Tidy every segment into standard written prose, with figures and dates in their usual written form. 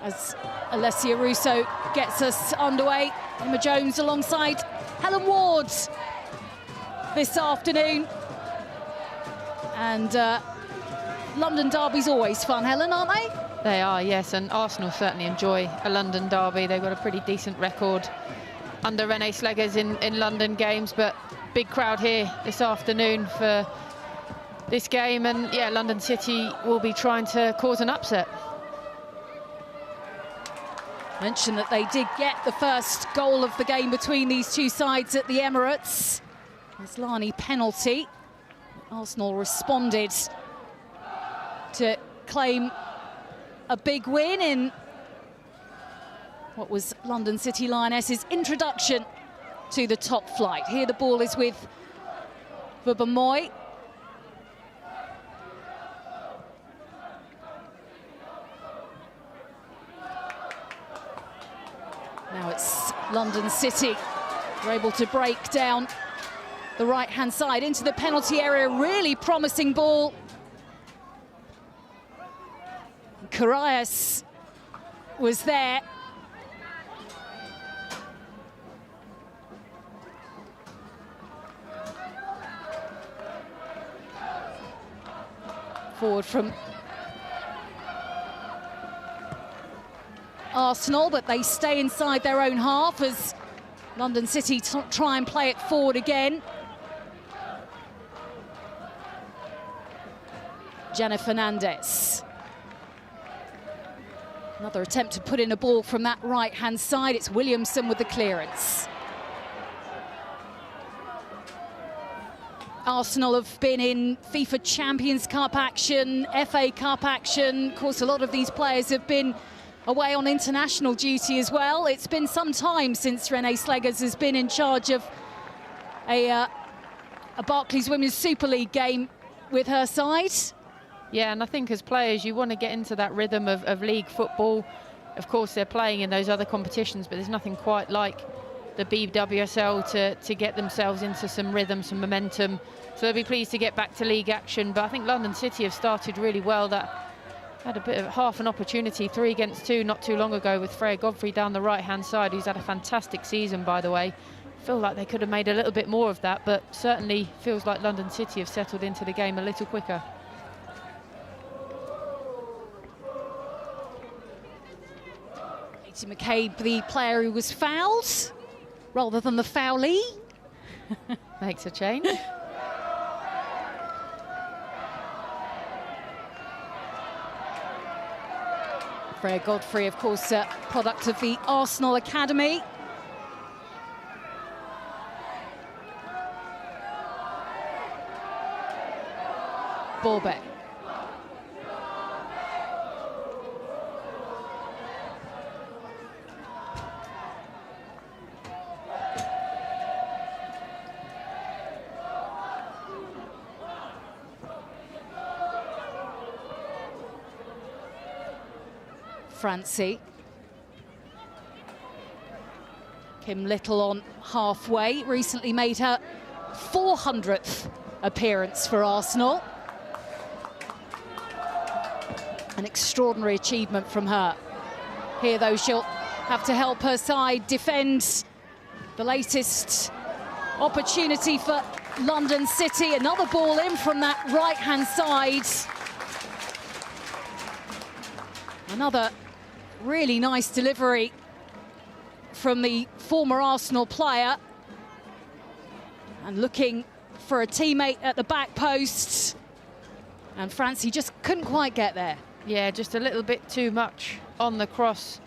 as Alessia Russo gets us underway. Emma Jones alongside Helen Ward this afternoon. And London derbies always fun, Helen, aren't they? They are, yes, and Arsenal certainly enjoy a London derby. They've got a pretty decent record under Renée Slegers in London games, but big crowd here this afternoon for this game, and yeah, London City will be trying to cause an upset. Mention that they did get the first goal of the game between these two sides at the Emirates. Aslani penalty. Arsenal responded to claim a big win in what was London City Lionesses' introduction to the top flight. Here the ball is with Vubamoy. Now it's London City. They're able to break down the right-hand side into the penalty area. Really promising ball. Karius was there. Forward from Arsenal, but they stay inside their own half as London City try and play it forward again. Jenna Fernandez. Another attempt to put in a ball from that right-hand side. It's Williamson with the clearance. Arsenal have been in FIFA Champions Cup action, FA Cup action. Of course, a lot of these players have been away on international duty as well. It's been some time since Renée Slegers has been in charge of a Barclays Women's Super League game with her side. Yeah, and I think as players, you want to get into that rhythm of league football. Of course, they're playing in those other competitions, but there's nothing quite like the WSL to get themselves into some rhythm, some momentum. So they'll be pleased to get back to league action. But I think London City have started really well. That had a bit of half an opportunity, 3 against 2 not too long ago with Freya Godfrey down the right-hand side, who's had a fantastic season, by the way. Feel like they could have made a little bit more of that, but certainly feels like London City have settled into the game a little quicker. Katie McCabe, the player who was fouled, rather than the foulee. Makes a change. Freya Godfrey, of course, product of the Arsenal Academy. Borbe. Francie. Kim Little on halfway, recently made her 400th appearance for Arsenal. An extraordinary achievement from her. Here, though, she'll have to help her side defend the latest opportunity for London City. Another ball in from that right-hand side. Another really nice delivery from the former Arsenal player. And looking for a teammate at the back post. And Francie just couldn't quite get there. Yeah, just a little bit too much on the cross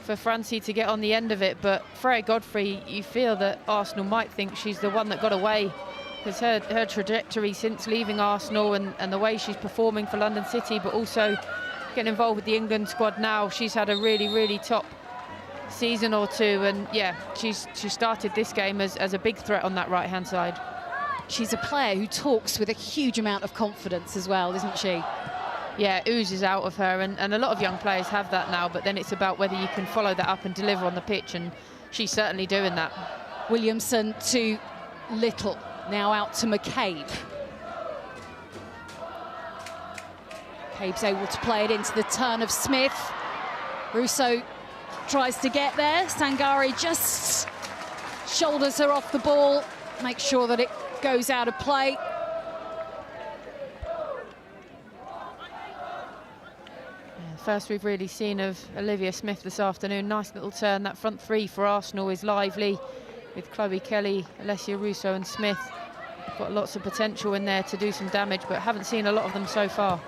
for Francie to get on the end of it. But Freya Godfrey, you feel that Arsenal might think she's the one that got away, because her trajectory since leaving Arsenal and the way she's performing for London City, but also getting involved with the England squad now, she's had a really, really top season or two. And yeah, she started this game as a big threat on that right-hand side. She's a player who talks with a huge amount of confidence as well, isn't she? Yeah, oozes out of her, and a lot of young players have that now, but then it's about whether you can follow that up and deliver on the pitch, and she's certainly doing that. Williamson to Little, now out to McCabe. McCabe's able to play it into the turn of Smith. Russo tries to get there. Sangari just shoulders her off the ball, makes sure that it goes out of play. First we've really seen of Olivia Smith this afternoon. Nice little turn. That front three for Arsenal is lively, with Chloe Kelly, Alessia Russo and Smith. Got lots of potential in there to do some damage, but haven't seen a lot of them so far.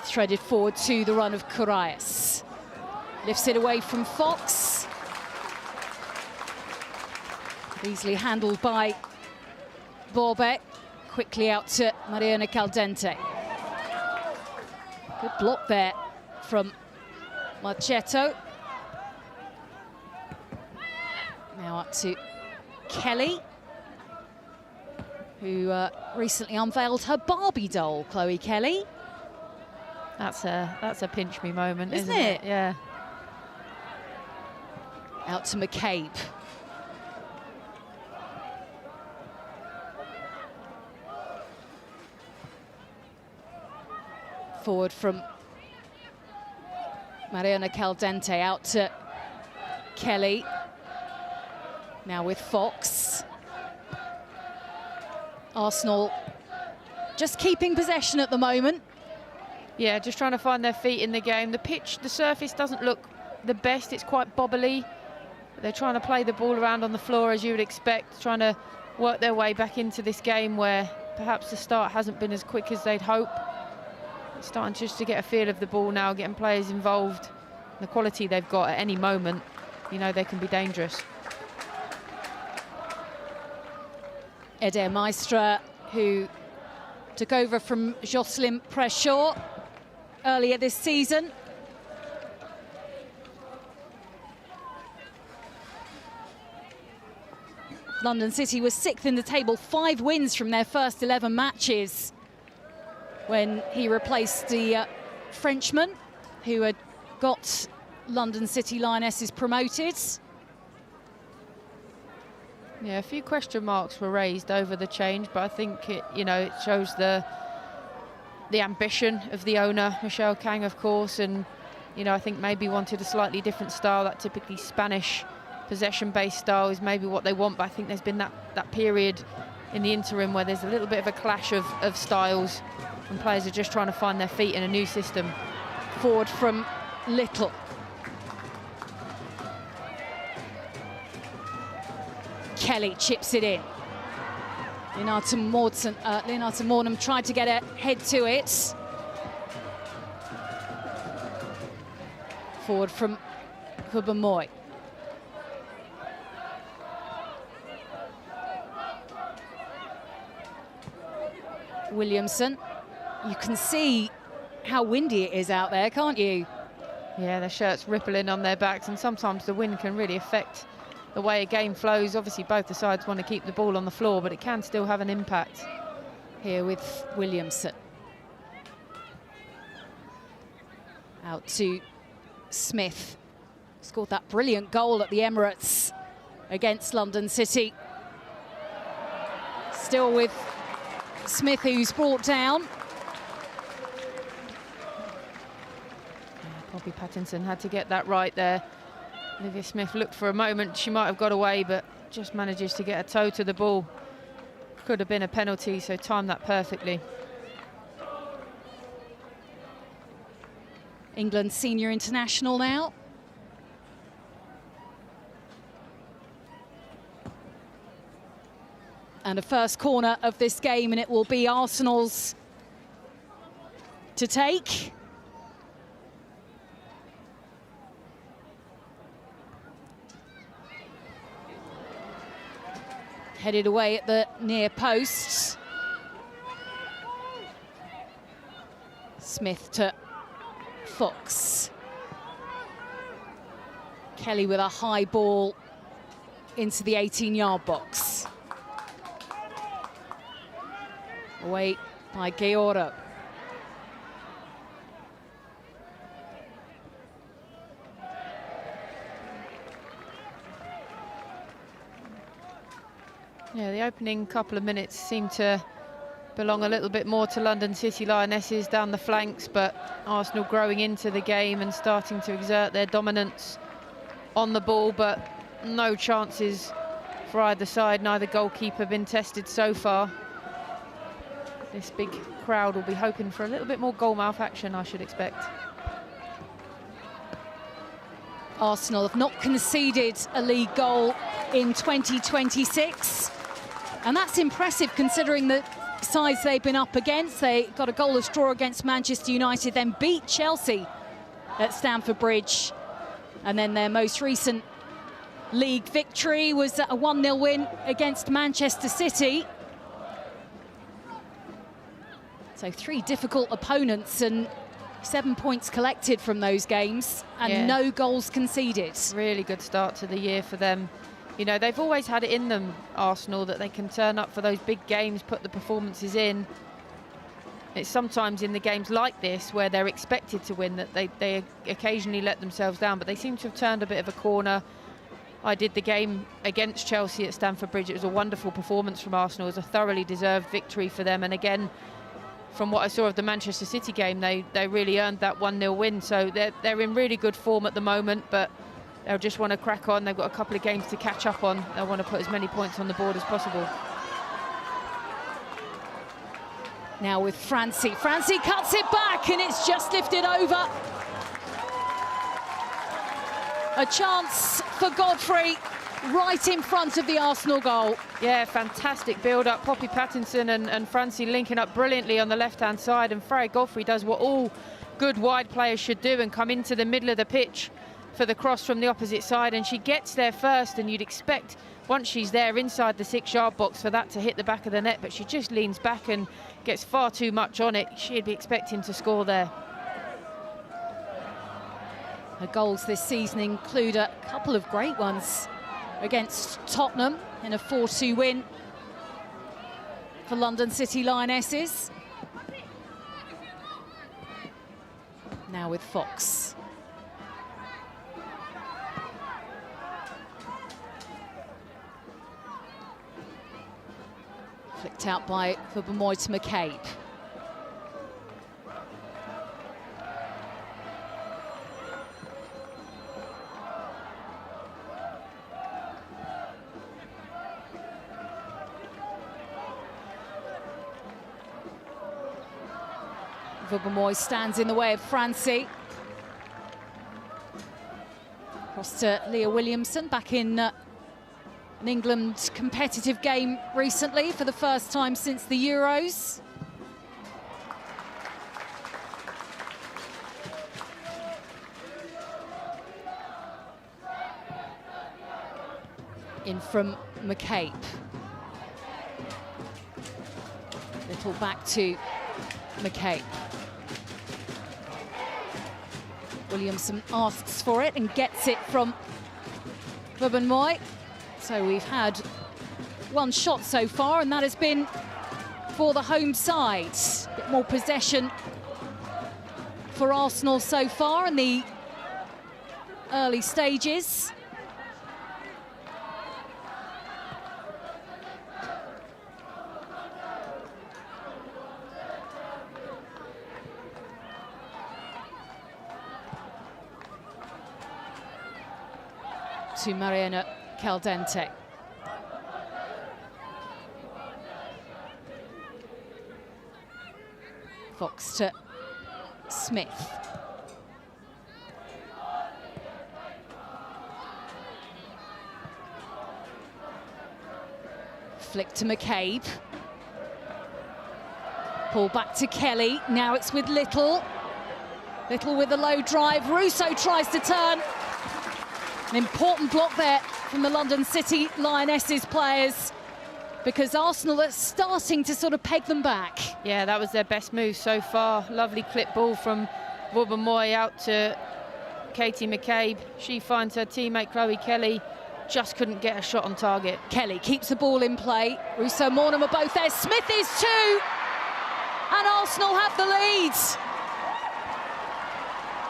Threaded forward to the run of Correas. Lifts it away from Fox. Easily handled by Borbeck. Quickly out to Mariana Caldente. Good block there from Marchetto. Now up to Kelly, who recently unveiled her Barbie doll, Chloe Kelly. That's a pinch me moment, isn't isn't it? Yeah. Out to McCabe. Forward from Mariana Caldente, out to Kelly. Now with Fox. Arsenal just keeping possession at the moment. Yeah, just trying to find their feet in the game. The pitch, the surface doesn't look the best. It's quite bobbly. They're trying to play the ball around on the floor, as you would expect, trying to work their way back into this game where perhaps the start hasn't been as quick as they'd hope. It's starting just to get a feel of the ball now, getting players involved. The quality they've got at any moment, you know, they can be dangerous. Eder Maestra, who took over from Jocelyn Preshaw earlier this season. London City was 6th in the table, 5 wins from their first 11 matches when he replaced the Frenchman who had got London City Lionesses promoted. Yeah, a few question marks were raised over the change, but I think it, you know, it shows the ambition of the owner, Michelle Kang, of course, and you know, I think maybe wanted a slightly different style. That typically Spanish possession-based style is maybe what they want, but I think there's been that period in the interim where there's a little bit of a clash of styles, and players are just trying to find their feet in a new system. Forward from Little. Kelly chips it in. Leonardo Mornham tried to get a head to it. Forward from Hubamoy. Williamson. You can see how windy it is out there, can't you? Yeah, their shirts rippling on their backs, and sometimes the wind can really affect the way a game flows. Obviously, both the sides want to keep the ball on the floor, but it can still have an impact. Here with Williamson. Out to Smith. Scored that brilliant goal at the Emirates against London City. Still with Smith, who's brought down. Poppy Pattinson had to get that right there. Olivia Smith looked for a moment, she might have got away, but just manages to get a toe to the ball. Could have been a penalty, so timed that perfectly. England senior international now. And a first corner of this game, and it will be Arsenal's to take. Headed away at the near post. Smith to Fox. Kelly with a high ball into the 18-yard box. Away by Gheorghe. Yeah, the opening couple of minutes seemed to belong a little bit more to London City Lionesses down the flanks, but Arsenal growing into the game and starting to exert their dominance on the ball, but no chances for either side. Neither goalkeeper been tested so far. This big crowd will be hoping for a little bit more goalmouth action, I should expect. Arsenal have not conceded a league goal in 2026, and that's impressive considering the sides they've been up against. They got a goalless draw against Manchester United, then beat Chelsea at Stamford Bridge, and then their most recent league victory was a 1-0 win against Manchester City. So 3 difficult opponents and 7 points collected from those games, and no goals conceded. Really good start to the year for them. You know, they've always had it in them, Arsenal, that they can turn up for those big games, put the performances in. It's sometimes in the games like this where they're expected to win that they occasionally let themselves down, but they seem to have turned a bit of a corner. I did the game against Chelsea at Stamford Bridge. It was a wonderful performance from Arsenal. It was a thoroughly deserved victory for them, and again, from what I saw of the Manchester City game, they really earned that 1-0 win. So they're in really good form at the moment, but they'll just want to crack on. They've got a couple of games to catch up on. They'll want to put as many points on the board as possible. Now with Francie. Francie cuts it back and it's just lifted over. A chance for Godfrey right in front of the Arsenal goal. Yeah, fantastic build-up. Poppy Pattinson and Francie linking up brilliantly on the left-hand side, and Freya Godfrey does what all good wide players should do and come into the middle of the pitch for the cross from the opposite side, and she gets there first, and you'd expect once she's there inside the 6-yard box for that to hit the back of the net, but she just leans back and gets far too much on it. She'd be expecting to score there. Her goals this season include a couple of great ones against Tottenham in a 4-2 win for London City Lionesses. Now with Fox. Flicked out by Vubomoy to McCabe. Vubomoy stands in the way of Francie. Across to Leah Williamson, back in an England competitive game recently for the first time since the Euros. In from McCabe. Little back to McCabe. Williamson asks for it and gets it from Vubomoy. So we've had one shot so far, and that has been for the home side. A bit more possession for Arsenal so far in the early stages. To Mariana Caldente. Fox to Smith. Flick to McCabe. Pull back to Kelly. Now it's with Little. Little with a low drive. Russo tries to turn. An important block there from the London City Lionesses players, because Arsenal are starting to sort of peg them back. Yeah, that was their best move so far. Lovely clip ball from Vubomoy out to Katie McCabe. She finds her teammate Chloe Kelly, just couldn't get a shot on target. Kelly keeps the ball in play. Russo, Mornham are both there. Smith is too, and Arsenal have the lead.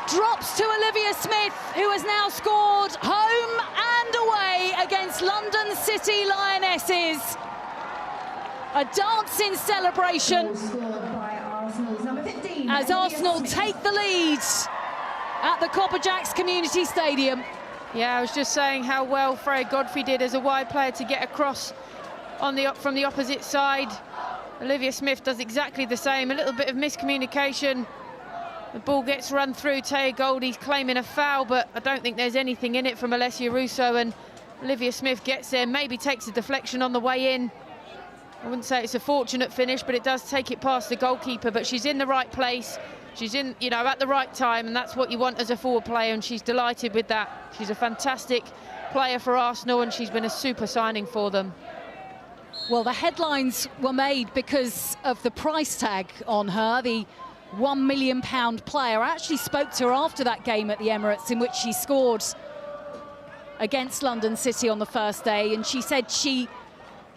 Drops to Olivia Smith, who has now scored home and away against London City Lionesses. A dancing celebration as Arsenal take the lead at the Copper Jacks Community Stadium. Yeah, I was just saying how well Freya Godfrey did as a wide player to get across on from the opposite side. Olivia Smith does exactly the same. A little bit of miscommunication. The ball gets run through. Taya Goldie's claiming a foul, but I don't think there's anything in it from Alessia Russo, and Olivia Smith gets there, maybe takes a deflection on the way in. I wouldn't say it's a fortunate finish, but it does take it past the goalkeeper, but she's in the right place. She's in, you know, at the right time, and that's what you want as a forward player, and she's delighted with that. She's a fantastic player for Arsenal, and she's been a super signing for them. Well, the headlines were made because of the price tag on her, the £1 million player. I actually spoke to her after that game at the Emirates, in which she scored against London City on the first day, and she said she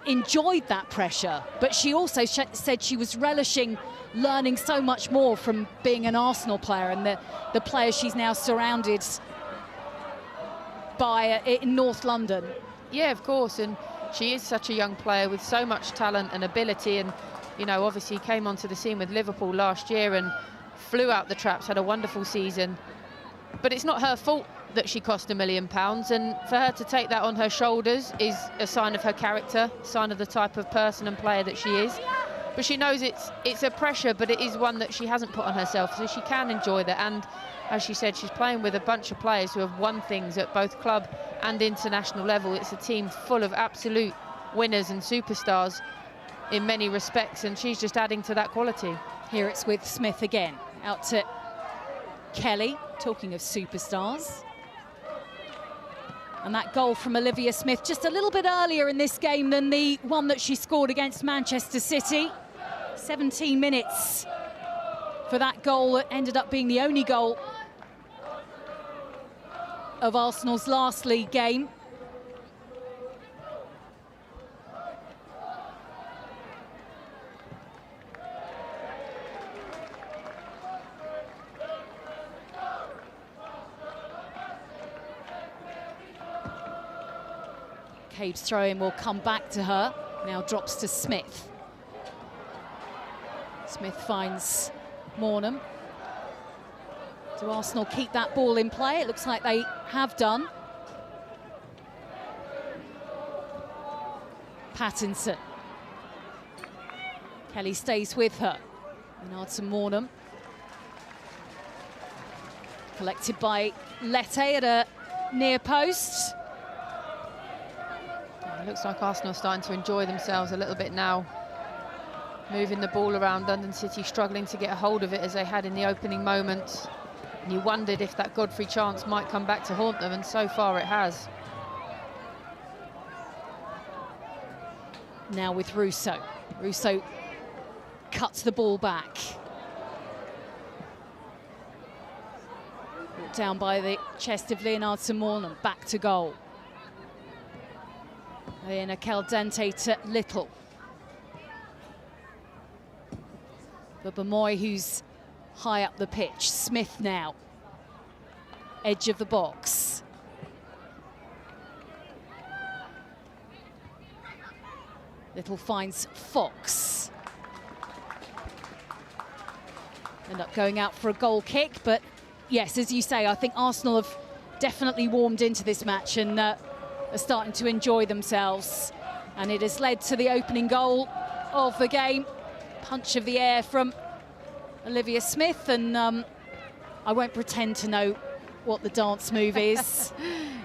enjoyed that pressure, but she also said she was relishing learning so much more from being an Arsenal player and the players she's now surrounded by in North London. Yeah, of course, and she is such a young player with so much talent and ability, and you know, obviously came onto the scene with Liverpool last year and flew out the traps, had a wonderful season. But it's not her fault that she cost £1 million, and for her to take that on her shoulders is a sign of her character, a sign of the type of person and player that she is. But she knows it's a pressure, but it is one that she hasn't put on herself, so she can enjoy that. And as she said, she's playing with a bunch of players who have won things at both club and international level. It's a team full of absolute winners and superstars in many respects, and she's just adding to that quality. Here it's with Smith again, out to Kelly, talking of superstars. And that goal from Olivia Smith just a little bit earlier in this game than the one that she scored against Manchester City. 17 minutes for that goal that ended up being the only goal of Arsenal's last league game. Cade's throw-in will come back to her. Now drops to Smith. Smith finds Mornham. Do Arsenal keep that ball in play? It looks like they have done. Pattinson. Kelly stays with her. Bernard to Mornham. Collected by Lette at a near post. It looks like Arsenal are starting to enjoy themselves a little bit now. Moving the ball around, London City struggling to get a hold of it as they had in the opening moments. And you wondered if that Godfrey chance might come back to haunt them, and so far it has. Now with Russo. Russo cuts the ball back. Brought down by the chest of Leonard Mornham, back to goal. In a Caldente to Little. But Bamoy, who's high up the pitch. Smith now. Edge of the box. Little finds Fox. End up going out for a goal kick, but yes, as you say, I think Arsenal have definitely warmed into this match and are starting to enjoy themselves, and it has led to the opening goal of the game. Punch of the air from Olivia Smith, and I won't pretend to know what the dance move is.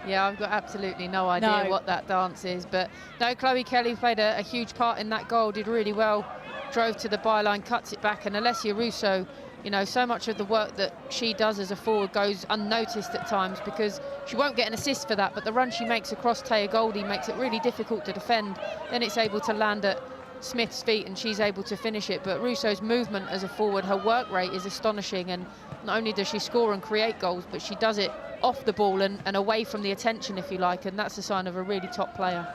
Yeah, I've got absolutely no idea what that dance is, but no, Chloe Kelly played a huge part in that goal, did really well, drove to the byline, cuts it back, and Alessia Russo, you know, so much of the work that she does as a forward goes unnoticed at times because she won't get an assist for that, but the run she makes across Taya Goldie makes it really difficult to defend. Then it's able to land at Smith's feet and she's able to finish it. But Russo's movement as a forward, her work rate is astonishing, and not only does she score and create goals, but she does it off the ball and away from the attention, if you like, and that's a sign of a really top player.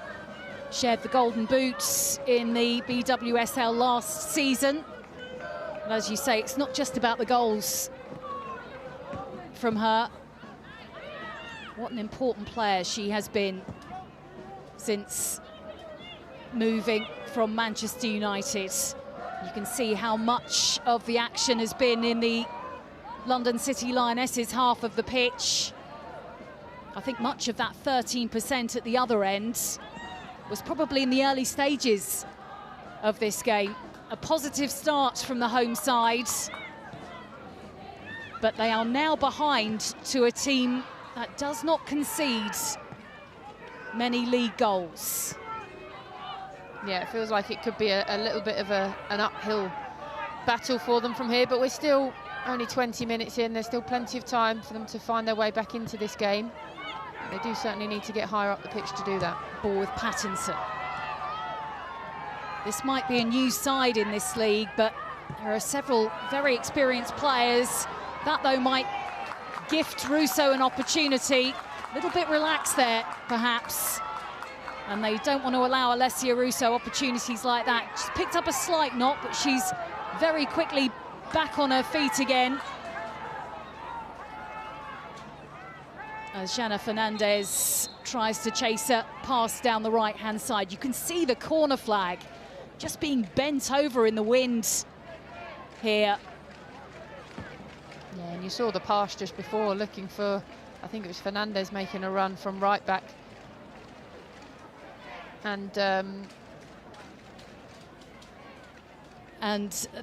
Shared the golden boots in the BWSL last season. And as you say, it's not just about the goals from her. What an important player she has been since moving from Manchester United. You can see how much of the action has been in the London City Lionesses half of the pitch. I think much of that 13% at the other end was probably in the early stages of this game. A positive start from the home side, but they are now behind to a team that does not concede many league goals. Yeah, it feels like it could be a little bit of an uphill battle for them from here, but we're still only 20 minutes in. There's still plenty of time for them to find their way back into this game. They do certainly need to get higher up the pitch to do that. Ball with Pattinson. This might be a new side in this league, but there are several very experienced players. That, though, might gift Russo an opportunity. A little bit relaxed there, perhaps. And they don't want to allow Alessia Russo opportunities like that. She's picked up a slight knock, but she's very quickly back on her feet again. As Jana Fernandez tries to chase a pass down the right-hand side. You can see the corner flag just being bent over in the wind here. Yeah, and you saw the pass just before, looking for, I think it was Fernandez making a run from right back. And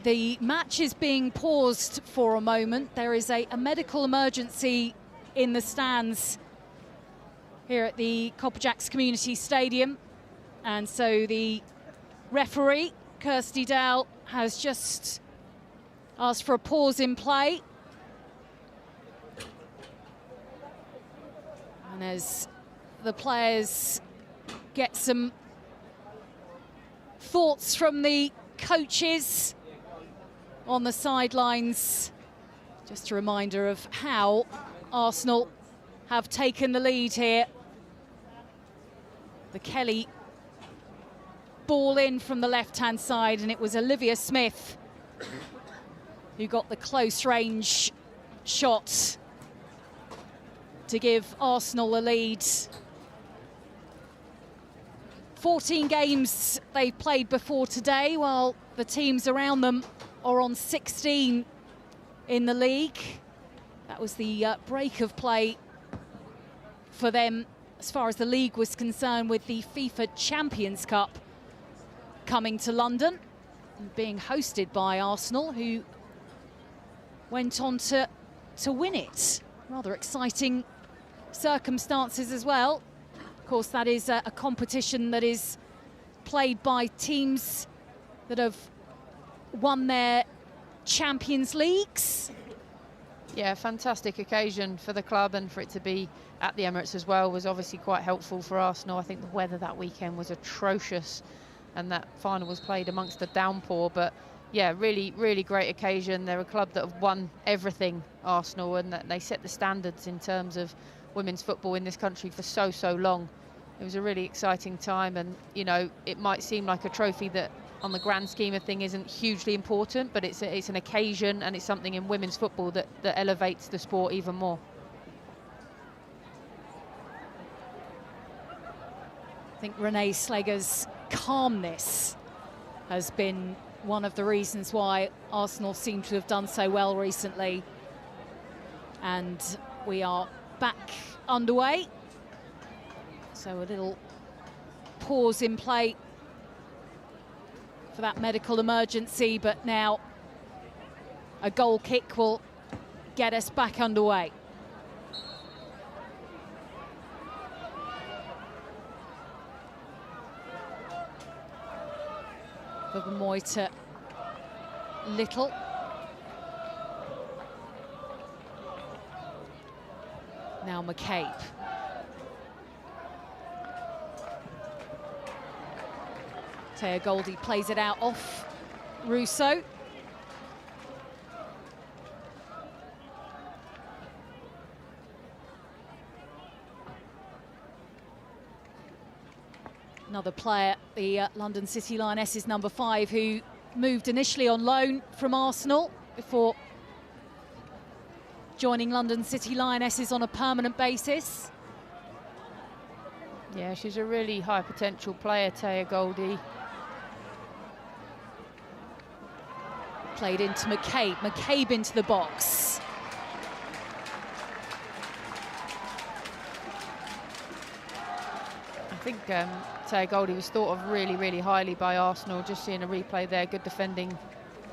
the match is being paused for a moment. There is a medical emergency in the stands here at the Copperjacks Community Stadium. And so the referee, Kirsty Dow, has just asked for a pause in play. And as the players get some thoughts from the coaches on the sidelines, just a reminder of how Arsenal have taken the lead here. The Kelly ball in from the left-hand side, and it was Olivia Smith who got the close range shot to give Arsenal a lead. 14 games they've played before today, while the teams around them are on 16 in the league. That was the break of play for them as far as the league was concerned, with the FIFA Champions Cup coming to London and being hosted by Arsenal, who went on to win it. Rather exciting circumstances as well. Of course, that is a competition that is played by teams that have won their Champions Leagues. Yeah, fantastic occasion for the club, and for it to be at the Emirates as well was obviously quite helpful for Arsenal. I think the weather that weekend was atrocious, and that final was played amongst the downpour. But yeah, really, really great occasion. They're a club that have won everything, Arsenal, and that they set the standards in terms of women's football in this country for so long. It was a really exciting time, and you know, it might seem like a trophy that on the grand scheme of thing isn't hugely important, but it's an occasion, and it's something in women's football that elevates the sport even more. I think Renee Slegger's calmness has been one of the reasons why Arsenal seem to have done so well recently. And we are back underway. So a little pause in play for that medical emergency, but now a goal kick will get us back underway. Bubamoy to Little. Now McCabe. Taya Goldie plays it out off Russo. Another player, the London City Lionesses number 5, who moved initially on loan from Arsenal before joining London City Lionesses on a permanent basis. Yeah, she's a really high potential player, Taya Goldie. Played into McCabe. McCabe into the box. I think Taya Goldie was thought of really, really highly by Arsenal. Just seeing a replay there, good defending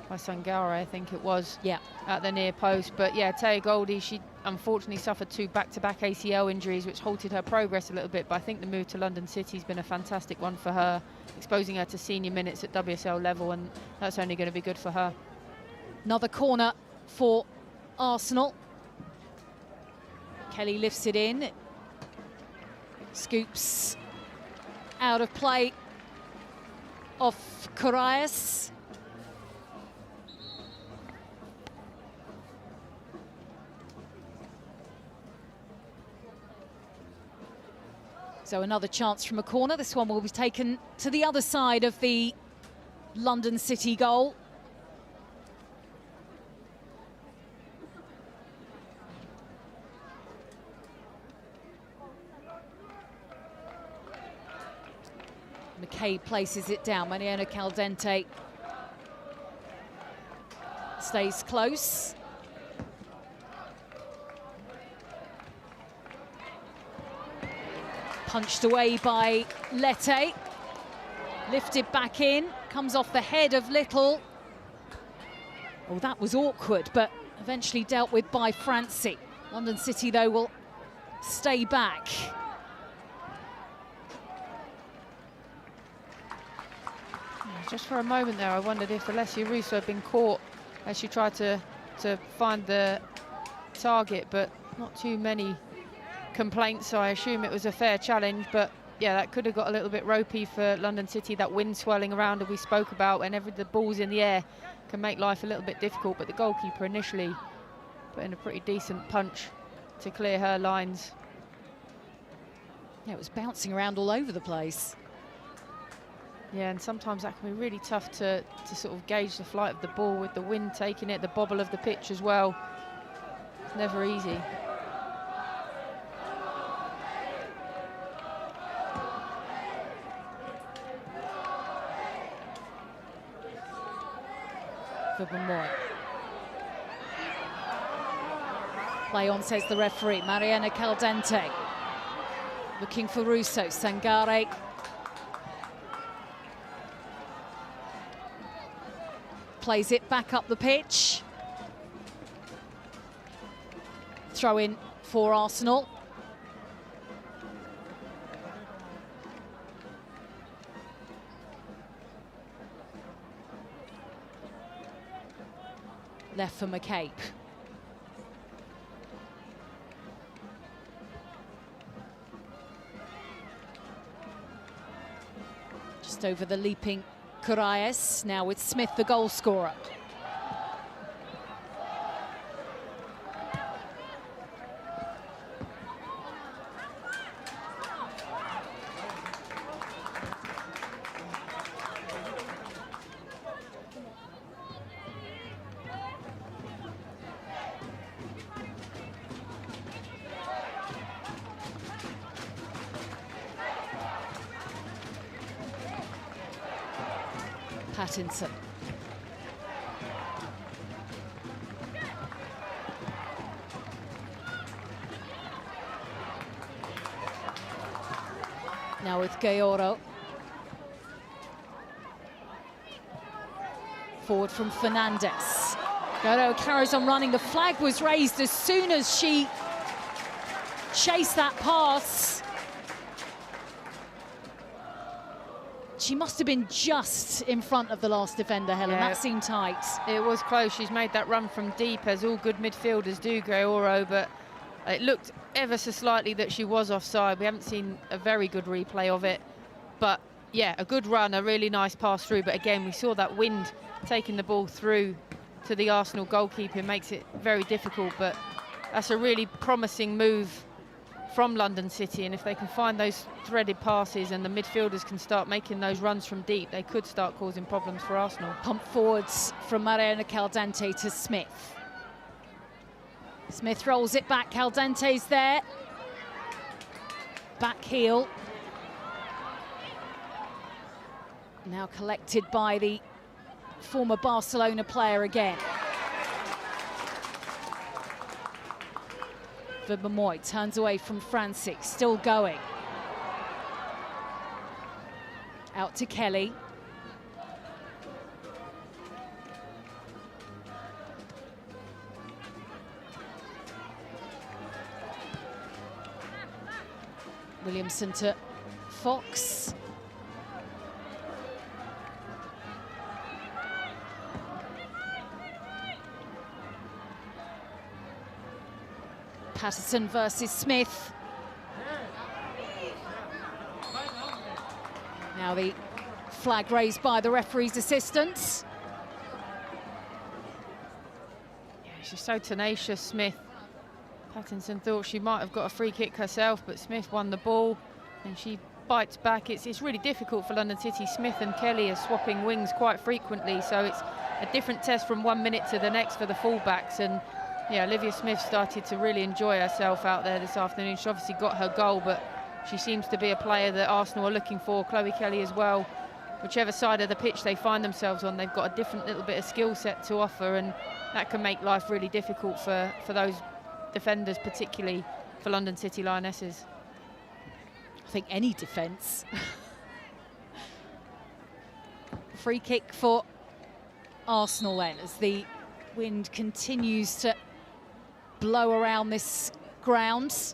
by Sangare, I think it was, yeah, at the near post. But yeah, Taya Goldie, she unfortunately suffered 2 back-to-back ACL injuries, which halted her progress a little bit. But I think the move to London City has been a fantastic one for her, exposing her to senior minutes at WSL level, and that's only going to be good for her. Another corner for Arsenal. Kelly lifts it in. Scoops out of play off Correas. So another chance from a corner. This one will be taken to the other side of the London City goal. McCabe places it down. Mariana Caldente stays close. Punched away by Lette. Lifted back in. Comes off the head of Little. Oh, that was awkward, but eventually dealt with by Francie. London City, though, will stay back. Just for a moment there, I wondered if Alessia Russo had been caught as she tried to find the target, but not too many complaints, so I assume it was a fair challenge. But yeah, that could have got a little bit ropey for London City. That wind swirling around that we spoke about, whenever the ball's in the air, can make life a little bit difficult. But the goalkeeper initially put in a pretty decent punch to clear her lines. Yeah, it was bouncing around all over the place. Yeah, and sometimes that can be really tough to sort of gauge the flight of the ball with the wind taking it, the bobble of the pitch as well. It's never easy. For Bemoy. Play on, says the referee. Mariana Caldente looking for Russo. Sangare plays it back up the pitch. Throw in for Arsenal. Left for McCabe. Just over the leaping Correas, now with Smith, the goal scorer. Pattinson. Now with Gayoro. Forward from Fernandez. Gayoro carries on running. The flag was raised as soon as she chased that pass. She must have been just in front of the last defender, Helen. Yeah, that seemed tight. It was close. She's made that run from deep, as all good midfielders do, Gayoro, but it looked ever so slightly that she was offside. We haven't seen a very good replay of it. But yeah, a good run, a really nice pass through. But again, we saw that wind taking the ball through to the Arsenal goalkeeper. It makes it very difficult, but that's a really promising move from London City, and if they can find those threaded passes and the midfielders can start making those runs from deep, they could start causing problems for Arsenal. Pump forwards from Mariana Caldente to Smith. Smith rolls it back, Caldente's there. Back heel Now collected by the former Barcelona player again. Verbemoy turns away from Francis, still going. Out to Kelly. Williamson to Fox. Patterson versus Smith. Now the flag raised by the referee's assistants. Yeah, she's so tenacious, Smith. Pattinson thought she might have got a free kick herself, but Smith won the ball and she bites back. It's really difficult for London City. Smith and Kelly are swapping wings quite frequently, so it's a different test from 1 minute to the next for the fullbacks. And yeah, Olivia Smith started to really enjoy herself out there this afternoon. She obviously got her goal, but she seems to be a player that Arsenal are looking for. Chloe Kelly as well. Whichever side of the pitch they find themselves on, they've got a different little bit of skill set to offer, and that can make life really difficult for those defenders, particularly for London City Lionesses. I think any defence. Free kick for Arsenal then, as the wind continues to blow around this ground.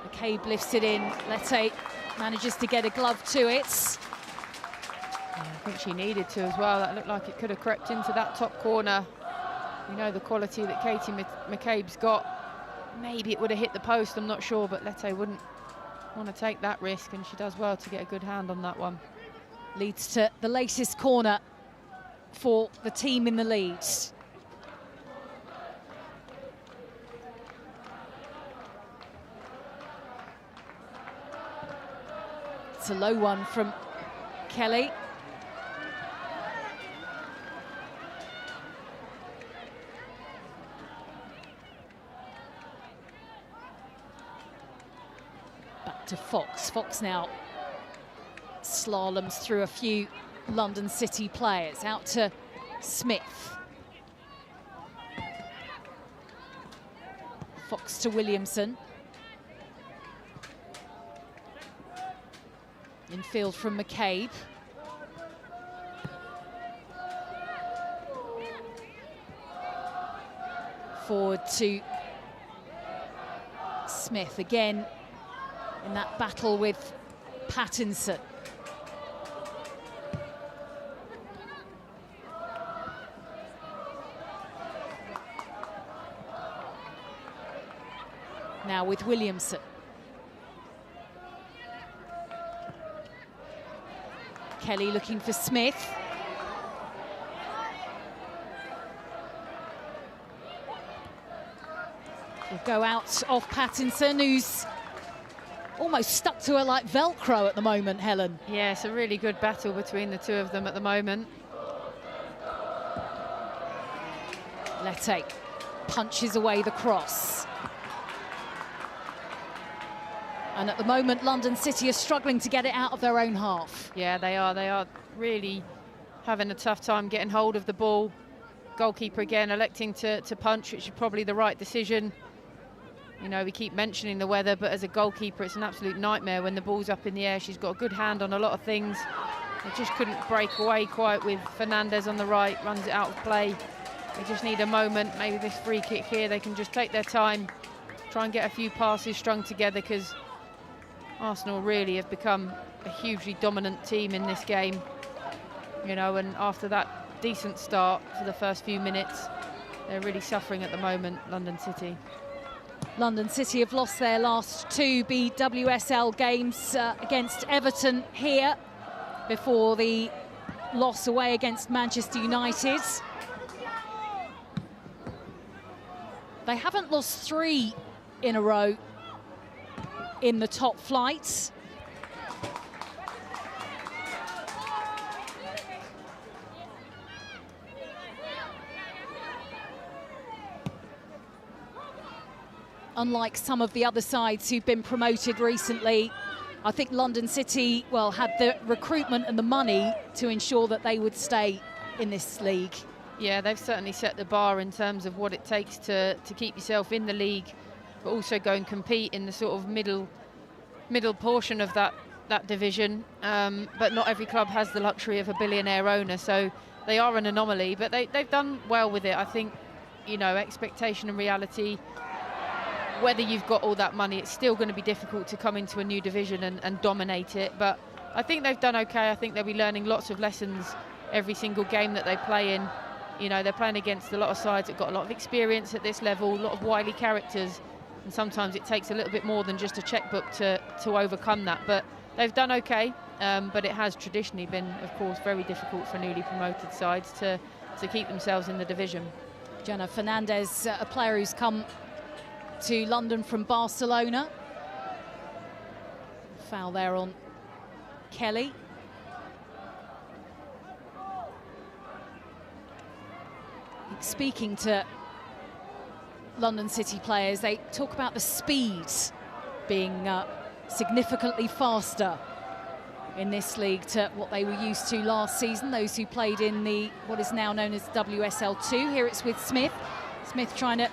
McCabe lifts it in. Lete manages to get a glove to it. Yeah, I think she needed to as well. That looked like it could have crept into that top corner. You know the quality that Katie McCabe's got. Maybe it would have hit the post, I'm not sure, but Lete wouldn't want to take that risk, and she does well to get a good hand on that one. Leads to the latest corner for the team in the lead. It's a low one from Kelly. Back to Fox. Fox now slaloms through a few London City players. Out to Smith. Fox to Williamson. Infield from McCabe. Forward to Smith again in that battle with Pattinson. Now with Williamson. Kelly looking for Smith. Will go out off Pattinson, who's almost stuck to her like Velcro at the moment, Helen. Yeah, it's a really good battle between the two of them at the moment. Lete punches away the cross. And at the moment, London City are struggling to get it out of their own half. Yeah, they are. They are really having a tough time getting hold of the ball. Goalkeeper again electing to punch, which is probably the right decision. You know, we keep mentioning the weather, but as a goalkeeper, it's an absolute nightmare when the ball's up in the air. She's got a good hand on a lot of things. They just couldn't break away quite with Fernandez on the right, runs it out of play. They just need a moment. Maybe this free kick here, they can just take their time, try and get a few passes strung together, because Arsenal really have become a hugely dominant team in this game. You know, and after that decent start for the first few minutes, they're really suffering at the moment, London City. London City have lost their last two BWSL games against Everton here, before the loss away against Manchester United. They haven't lost 3 in a row in the top flight. Unlike some of the other sides who've been promoted recently, I think London City, well, had the recruitment and the money to ensure that they would stay in this league. Yeah, they've certainly set the bar in terms of what it takes to keep yourself in the league, but also go and compete in the sort of middle portion of that division. But not every club has the luxury of a billionaire owner, so they are an anomaly, but they've done well with it. I think, you know, expectation and reality, whether you've got all that money, it's still going to be difficult to come into a new division and dominate it. But I think they've done okay. I think they'll be learning lots of lessons every single game that they play in. You know, they're playing against a lot of sides that got a lot of experience at this level, a lot of wily characters, and sometimes it takes a little bit more than just a checkbook to overcome that. But they've done okay, but it has traditionally been, of course, very difficult for newly promoted sides to keep themselves in the division. Jenna Fernandez, a player who's come to London from Barcelona. Foul there on Kelly. Speaking to London City players, they talk about the speed being significantly faster in this league to what they were used to last season, those who played in the what is now known as WSL2. Here it's with Smith. Smith trying to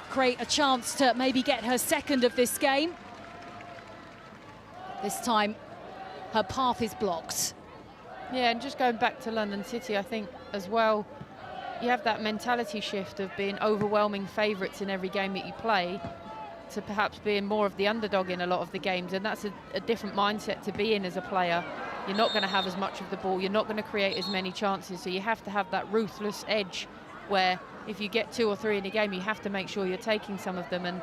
create a chance to maybe get her second of this game. This time her path is blocked. Yeah, and just going back to London City, I think as well, you have that mentality shift of being overwhelming favourites in every game that you play to perhaps being more of the underdog in a lot of the games, and that's a different mindset to be in as a player. You're not going to have as much of the ball, you're not going to create as many chances, so you have to have that ruthless edge where if you get 2 or 3 in a game, you have to make sure you're taking some of them. And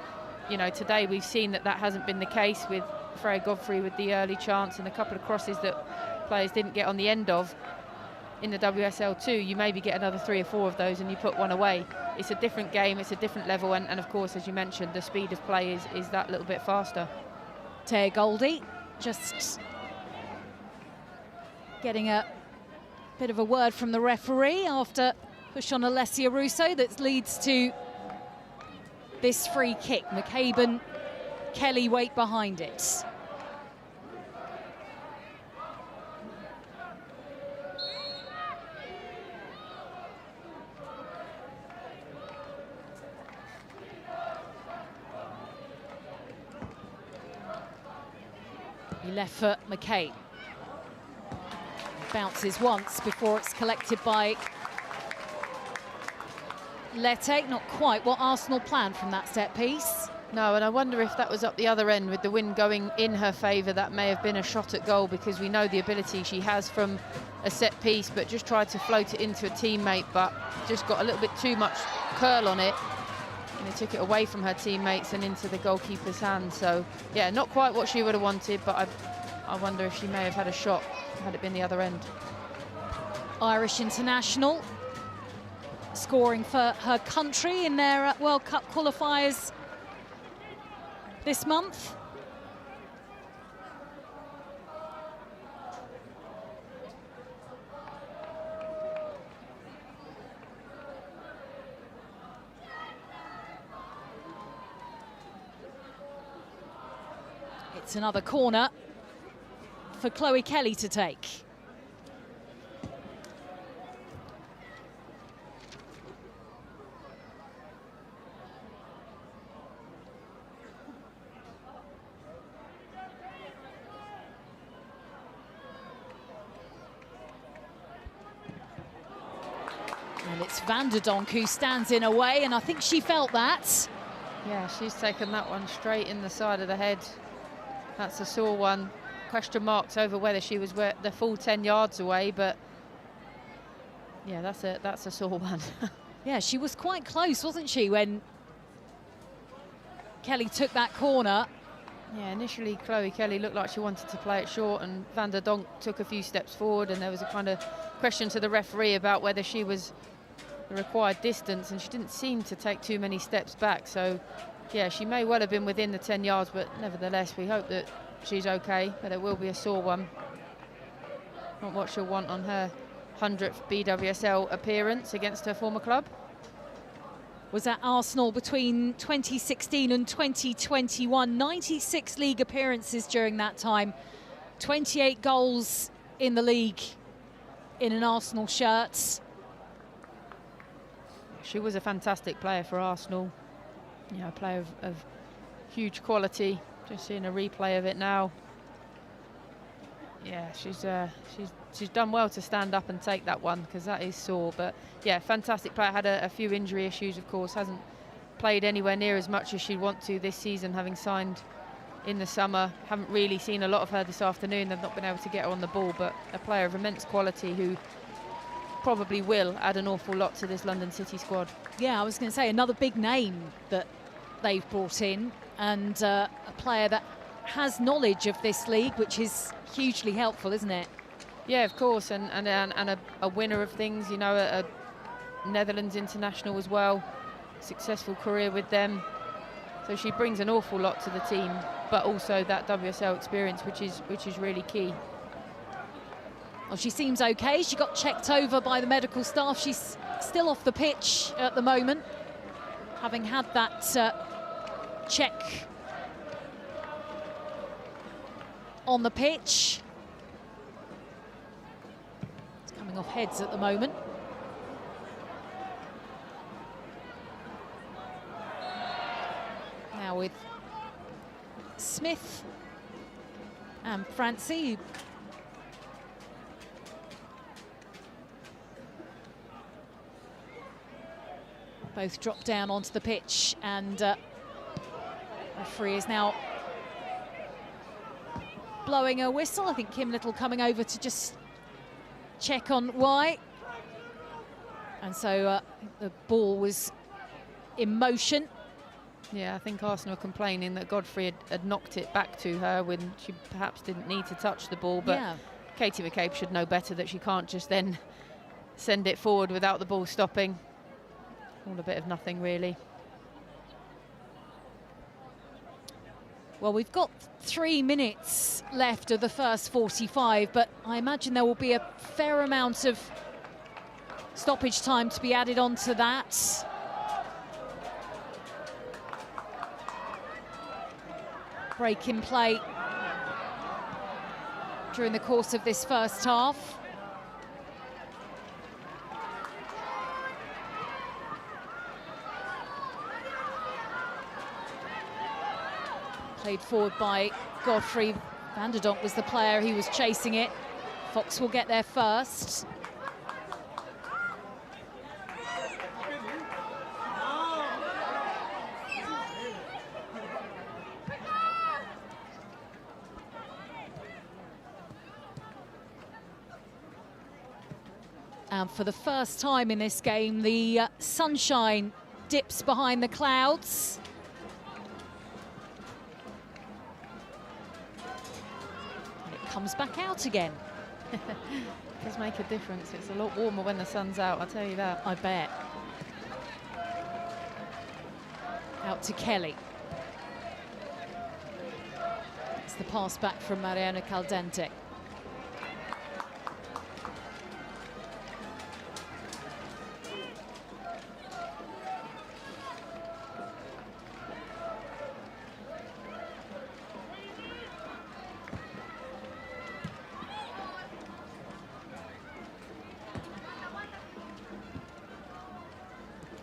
you know, today we've seen that hasn't been the case with Freya Godfrey with the early chance and a couple of crosses that players didn't get on the end of. In the WSL2, you maybe get another 3 or 4 of those and you put one away. It's a different game, it's a different level, and of course, as you mentioned, the speed of play is that little bit faster. Taya Goldie just getting a bit of a word from the referee after push on Alessia Russo that leads to this free kick. McCabe and Kelly wait behind it. He left for McCabe. Bounces once before it's collected by Lete. Not quite what Arsenal planned from that set piece. No, and I wonder if that was up the other end with the wind going in her favour. That may have been a shot at goal, because we know the ability she has from a set piece, but just tried to float it into a teammate, but just got a little bit too much curl on it. And it took it away from her teammates and into the goalkeeper's hands. So, yeah, not quite what she would have wanted, but I wonder if she may have had a shot had it been the other end. Irish international scoring for her country in their World Cup qualifiers this month. It's another corner for Chloe Kelly to take. And it's Van der Donk who stands in her way, and I think she felt that. Yeah, she's taken that one straight in the side of the head. That's a sore one. Question marks over whether she was the full 10 yards away, but yeah, that's a sore one. Yeah, she was quite close, wasn't she, when Kelly took that corner? Yeah, initially Chloe Kelly looked like she wanted to play it short, and Van der Donk took a few steps forward, and there was a kind of question to the referee about whether she was the required distance, and she didn't seem to take too many steps back. So yeah, she may well have been within the 10 yards, but nevertheless, we hope that she's okay, but it will be a sore one. Not what she'll want on her 100th BWSL appearance against her former club. was at Arsenal between 2016 and 2021. 96 league appearances during that time. 28 goals in the league in an Arsenal shirt. She was a fantastic player for Arsenal. You know, a player of huge quality. Just seeing a replay of it now. Yeah, she's done well to stand up and take that one, because that is sore. But yeah, fantastic player. Had a few injury issues, of course. Hasn't played anywhere near as much as she'd want to this season, having signed in the summer. Haven't really seen a lot of her this afternoon. They've not been able to get her on the ball, but a player of immense quality who probably will add an awful lot to this London City squad. Yeah, I was going to say another big name that they've brought in, and a player that has knowledge of this league, which is hugely helpful, isn't it? Yeah, of course, and a winner of things, you know, a Netherlands international as well, successful career with them. So she brings an awful lot to the team, but also that WSL experience, which is really key. Well, she seems okay. She got checked over by the medical staff. She's still off the pitch at the moment, having had that check on the pitch. It's coming off heads at the moment. Now with Smith and Francie. Both drop down onto the pitch, and referee is now blowing a whistle. I think Kim Little coming over to just check on why. And so the ball was in motion. Yeah, I think Arsenal are complaining that Godfrey had knocked it back to her when she perhaps didn't need to touch the ball. But yeah, Katie McCabe should know better, that she can't just then send it forward without the ball stopping. All a bit of nothing, really. Well, we've got 3 minutes left of the first 45, but I imagine there will be a fair amount of stoppage time to be added on to that. Break in play during the course of this first half. Played forward by Godfrey. Vanderdonk was the player, he was chasing it. Fox will get there first. And for the first time in this game, the sunshine dips behind the clouds. Comes back out again. It does make a difference. It's a lot warmer when the sun's out, I'll tell you that. I bet. Out to Kelly. It's the pass back from Mariana Caldente.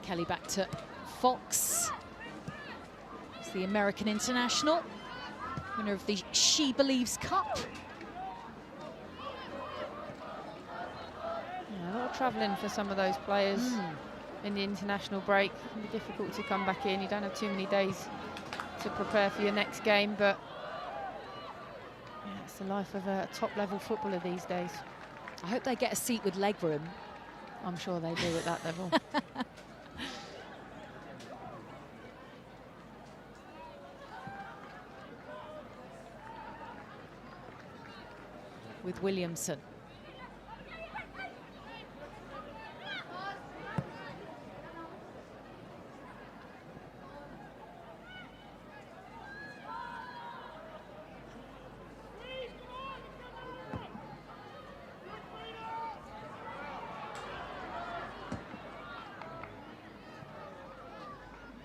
Kelly back to Fox. It's the American international, winner of the She Believes Cup. Yeah, a lot of travelling for some of those players in the international break. It can be difficult to come back in. You don't have too many days to prepare for your next game, but yeah, it's the life of a top-level footballer these days. I hope they get a seat with legroom. I'm sure they do at that level. With Williamson.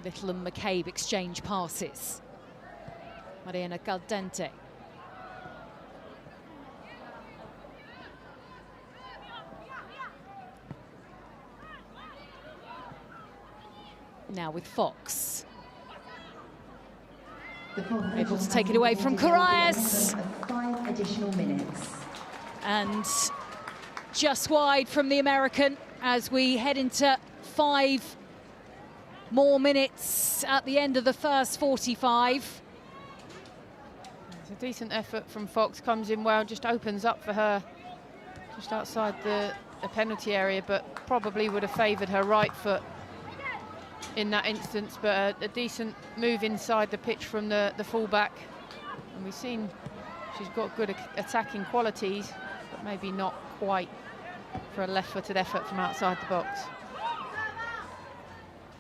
Little and McCabe exchange passes. Mariana Caldente. Now with Fox. Able to take it away from Correas. 5 additional minutes. And just wide from the American as we head into 5 more minutes at the end of the first 45. It's a decent effort from Fox, comes in well, just opens up for her just outside the penalty area, but probably would have favoured her right foot in that instance, but a decent move inside the pitch from the fullback. And we've seen she's got good attacking qualities, but maybe not quite for a left-footed effort from outside the box.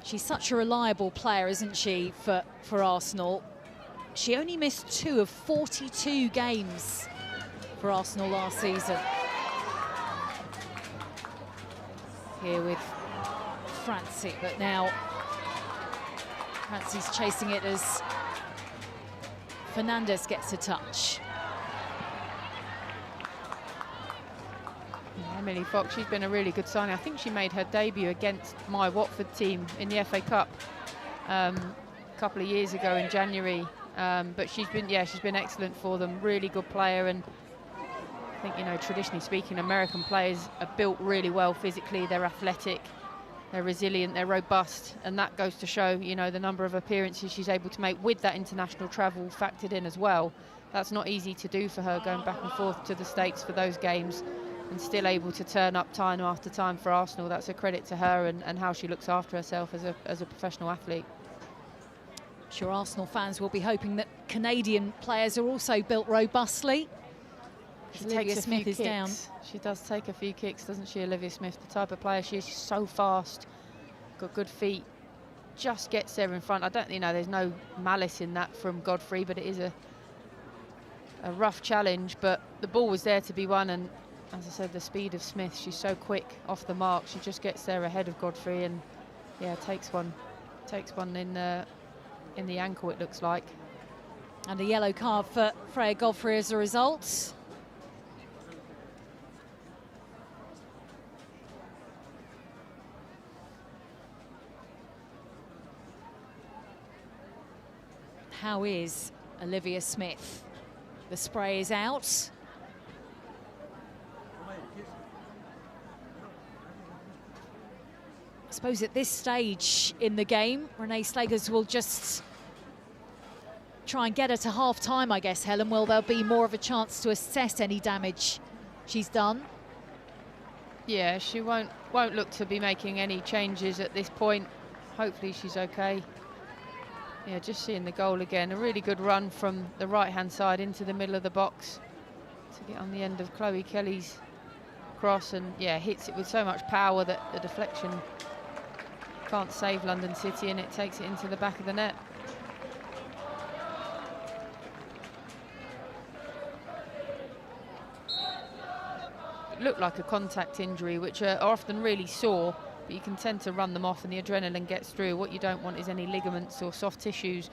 She's such a reliable player, isn't she, for Arsenal? She only missed 2 of 42 games for Arsenal last season. Here with Francie, but now Francie's chasing it as Fernandez gets a touch. Emily Fox, she's been a really good signing. I think she made her debut against my Watford team in the FA Cup a couple of years ago in January. But she's been excellent for them. Really good player, and I think, you know, traditionally speaking, American players are built really well physically. They're athletic, they're resilient, they're robust, and that goes to show, you know, the number of appearances she's able to make with that international travel factored in as well. That's not easy to do for her, going back and forth to the States for those games and still able to turn up time after time for Arsenal. That's a credit to her and how she looks after herself as a professional athlete. I'm sure Arsenal fans will be hoping that Canadian players are also built robustly. Olivia Smith is down. She does take a few kicks, doesn't she, Olivia Smith? The type of player she is. She's so fast, got good feet, just gets there in front. I don't, you know, there's no malice in that from Godfrey, but it is a rough challenge. But the ball was there to be won, and as I said, the speed of Smith, she's so quick off the mark. She just gets there ahead of Godfrey, and yeah, takes one in the ankle, it looks like. And a yellow card for Freya Godfrey as a result. How is Olivia Smith? The spray is out. I suppose at this stage in the game, Renee Slegers will just try and get her to half-time, I guess, Helen. Will there be more of a chance to assess any damage she's done? Yeah, she won't look to be making any changes at this point. Hopefully she's okay. Yeah, just seeing the goal again. A really good run from the right-hand side into the middle of the box to get on the end of Chloe Kelly's cross, and yeah, hits it with so much power that the deflection can't save London City, and it takes it into the back of the net. It looked like a contact injury, which are often really sore, but you can tend to run them off and the adrenaline gets through. What you don't want is any ligaments or soft tissues,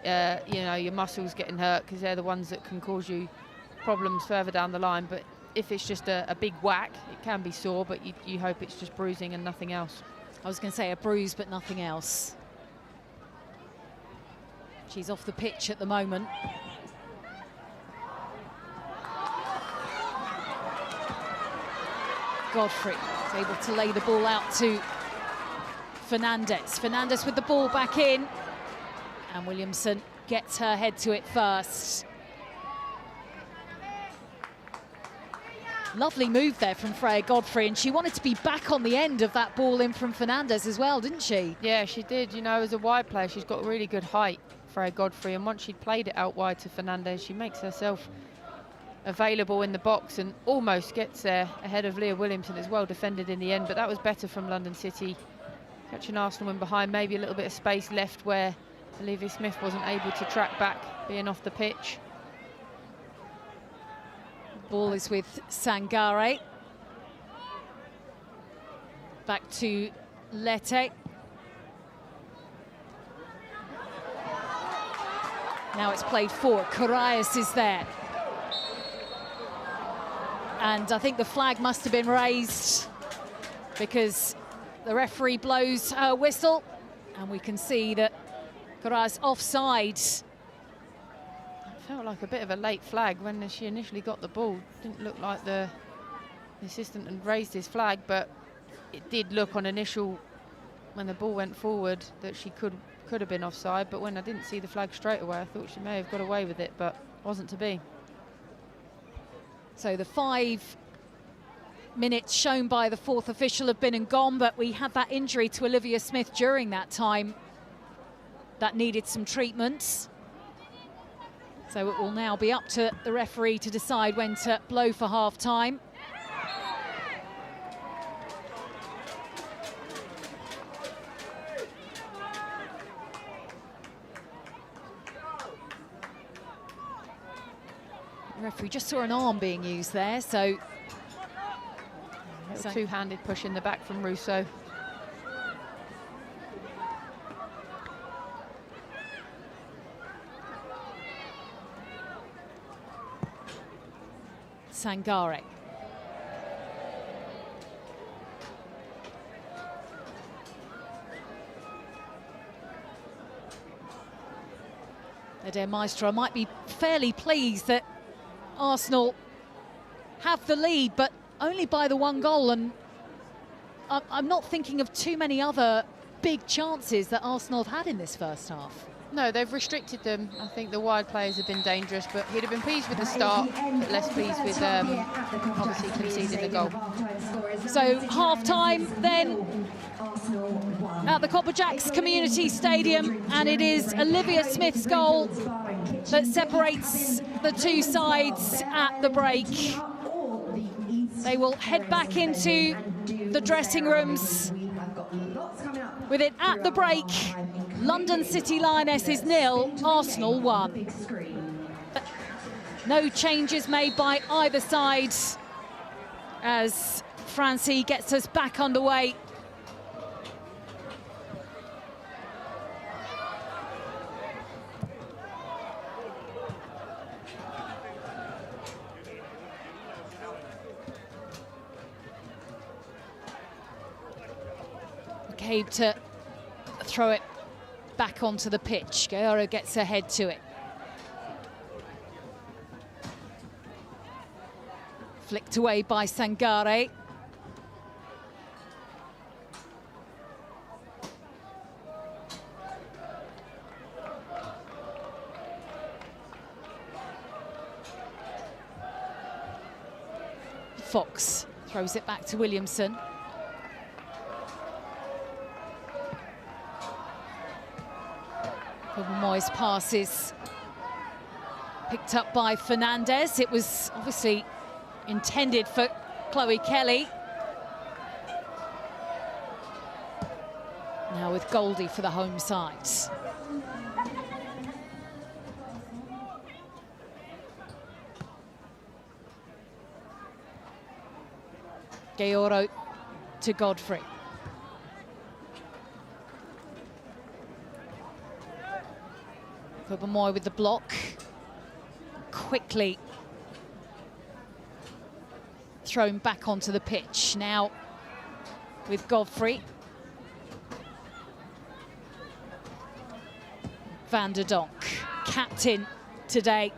you know, your muscles getting hurt, because they're the ones that can cause you problems further down the line. But if it's just a big whack, it can be sore, but you hope it's just bruising and nothing else. I was going to say a bruise, but nothing else. She's off the pitch at the moment. Godfrey is able to lay the ball out to Fernandez. Fernandez with the ball back in, and Williamson gets her head to it first. Lovely move there from Freya Godfrey, and she wanted to be back on the end of that ball in from Fernandez as well, didn't she? Yeah, she did. You know, as a wide player, she's got really good height, Freya Godfrey, and once she'd played it out wide to Fernandez, she makes herself available in the box and almost gets there ahead of Leah Williamson. As well defended in the end, but that was better from London City. Catching Arsenal in behind, maybe a little bit of space left where Olivia Smith wasn't able to track back, being off the pitch. Ball is with Sangare. Back to Lete. Now it's played forward. Correas is there. And I think the flag must have been raised because the referee blows her whistle. And we can see that Correas offside. It felt like a bit of a late flag when she initially got the ball. Didn't look like the assistant had raised his flag, but it did look on initial, when the ball went forward, that she could have been offside. But when I didn't see the flag straight away, I thought she may have got away with it, but wasn't to be. So the 5 minutes shown by the fourth official have been and gone, but we had that injury to Olivia Smith during that time that needed some treatment. So it will now be up to the referee to decide when to blow for half-time. The referee just saw an arm being used there, so... Two-handed push in the back from Russo. Sangare. Eder Maestro might be fairly pleased that Arsenal have the lead, but only by the 1 goal, and I'm not thinking of too many other big chances that Arsenal have had in this first half. No, they've restricted them. I think the wide players have been dangerous, but he'd have been pleased with the start, but less pleased with obviously conceding the goal. So half-time then at the Copper Jacks Community Stadium, and it is Olivia Smith's goal that separates the two sides at the break. They will head back into the dressing rooms with it at the break. London City Lionesses 0, Arsenal 1. No changes made by either side as Francie gets us back underway. McCabe to throw it back onto the pitch. Gaoro gets her head to it. Flicked away by Sangare. Fox throws it back to Williamson. Moyes passes picked up by Fernandez. It was obviously intended for Chloe Kelly. Now with Goldie for the home side. Gaoro to Godfrey. Moy with the block. Quickly thrown back onto the pitch. Now with Godfrey. Van der Donk, captain today.